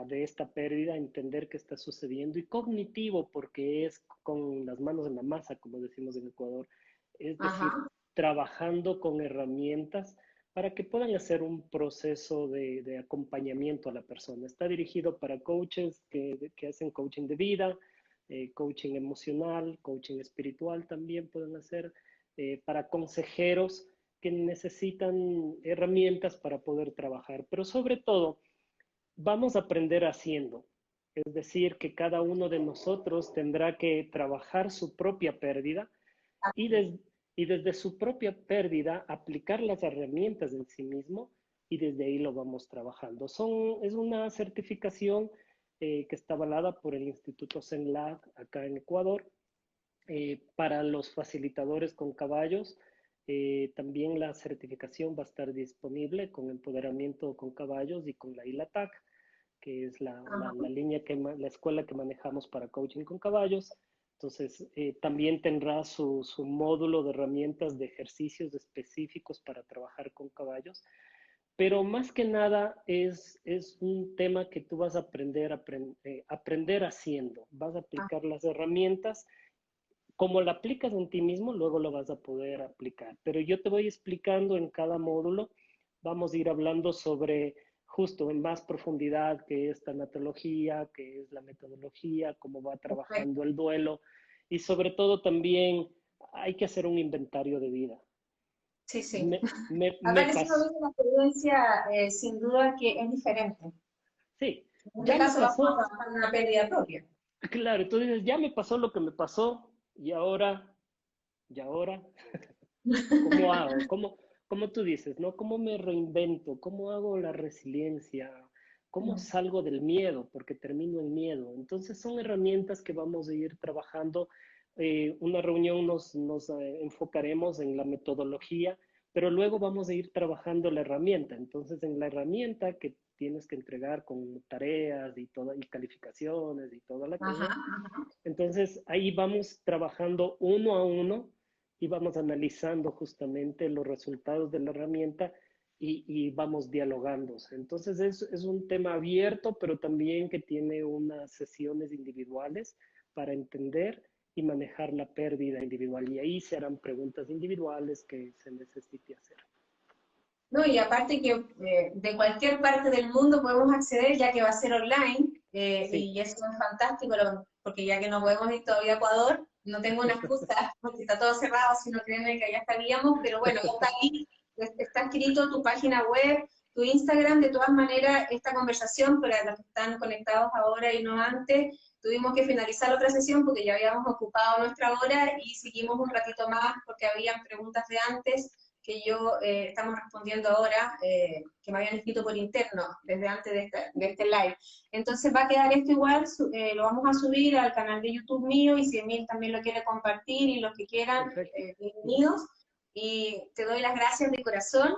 de esta pérdida, entender qué está sucediendo, y cognitivo porque es con las manos en la masa, como decimos en Ecuador, es decir, ajá. trabajando con herramientas para que puedan hacer un proceso de acompañamiento a la persona. Está dirigido para coaches que hacen coaching de vida, coaching emocional, coaching espiritual también pueden hacer, para consejeros que necesitan herramientas para poder trabajar, pero sobre todo vamos a aprender haciendo. Es decir, que cada uno de nosotros tendrá que trabajar su propia pérdida y, y desde su propia pérdida aplicar las herramientas en sí mismo, y desde ahí lo vamos trabajando. Es una certificación que está avalada por el Instituto CENLAD acá en Ecuador, para los facilitadores con caballos. También la certificación va a estar disponible con empoderamiento con caballos y con la ILATAC, que es la línea la escuela que manejamos para coaching con caballos. Entonces, también tendrá su módulo de herramientas de ejercicios específicos para trabajar con caballos. Pero más que nada es un tema que tú vas a aprender haciendo. Vas a aplicar las herramientas. Como la aplicas en ti mismo, luego lo vas a poder aplicar. Pero yo te voy explicando en cada módulo, vamos a ir hablando sobre justo en más profundidad qué es tanatología, qué es la metodología, cómo va Perfecto. trabajando el duelo, y sobre todo también hay que hacer un inventario de vida. Sí, sí. Me Aparte, si uno pasó, vive la experiencia, sin duda que es diferente. sí, En este ya me caso vamos a pasó, trabajar en una pérdida propia. claro, tú dices, ya me pasó lo que me pasó, y ahora, ¿cómo hago? ¿Cómo tú dices, no? ¿Cómo me reinvento? ¿Cómo hago la resiliencia? ¿Cómo salgo del miedo? Porque termino en miedo. Entonces son herramientas que vamos a ir trabajando. Una reunión nos enfocaremos en la metodología, pero luego vamos a ir trabajando la herramienta. Entonces, en la herramienta tienes que entregar con tareas y calificaciones y toda la Ajá, cosa. ajá. Entonces ahí vamos trabajando uno a uno y vamos analizando justamente los resultados de la herramienta y vamos dialogando. Entonces es un tema abierto, pero también que tiene unas sesiones individuales para entender y manejar la pérdida individual. Y ahí se harán preguntas individuales que se necesite hacer. No, y aparte que de cualquier parte del mundo podemos acceder, ya que va a ser online, Sí, y eso es fantástico, porque ya que no podemos ir todavía a Ecuador, no tengo una excusa, porque está todo cerrado, si no créeme que allá estaríamos, pero bueno, ya está ahí, está escrito tu página web, tu Instagram. De todas maneras, esta conversación, para los que están conectados ahora y no antes, tuvimos que finalizar otra sesión porque ya habíamos ocupado nuestra hora y seguimos un ratito más porque habían preguntas de antes que yo estamos respondiendo ahora, que me habían escrito por interno, desde antes de este live. Entonces va a quedar esto igual, lo vamos a subir al canal de YouTube mío, y si Emil también lo quiere compartir y los que quieran, perfecto. bienvenidos. Y te doy las gracias de corazón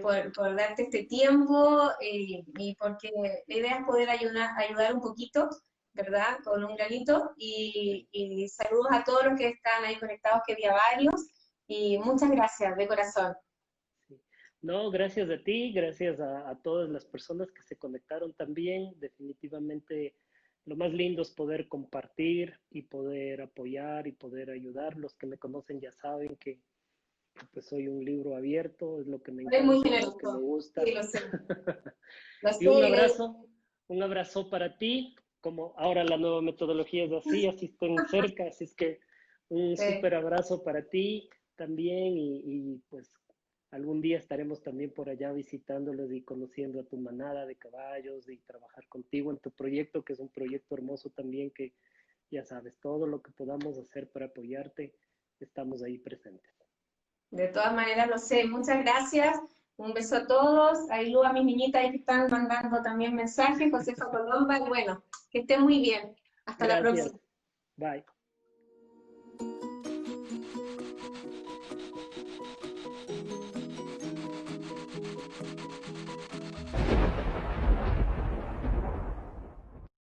por darte este tiempo, y porque la idea es poder ayudar un poquito, ¿verdad? Con un granito, y saludos a todos los que están ahí conectados, que había varios, y muchas gracias de corazón. Sí. No, gracias a ti, gracias a todas las personas que se conectaron también. Definitivamente lo más lindo es poder compartir y poder apoyar y poder ayudar. Los que me conocen ya saben que pues soy un libro abierto, es lo que me Eres muy encanta, es lo que me generoso, sí, gusta. lo sé. Lo Y sé, un abrazo para ti. Como ahora la nueva metodología es así, así estén cerca, así es que un súper abrazo para ti también pues algún día estaremos también por allá visitándolos y conociendo a tu manada de caballos y trabajar contigo en tu proyecto, que es un proyecto hermoso también que ya sabes, todo lo que podamos hacer para apoyarte, estamos ahí presentes. de todas maneras lo sé. Muchas gracias. Un beso a todos. Ahí a mis niñitas ahí que están mandando también mensajes. Josefa Colomba. Y bueno, que estén muy bien. Hasta la Gracias. próxima. Bye.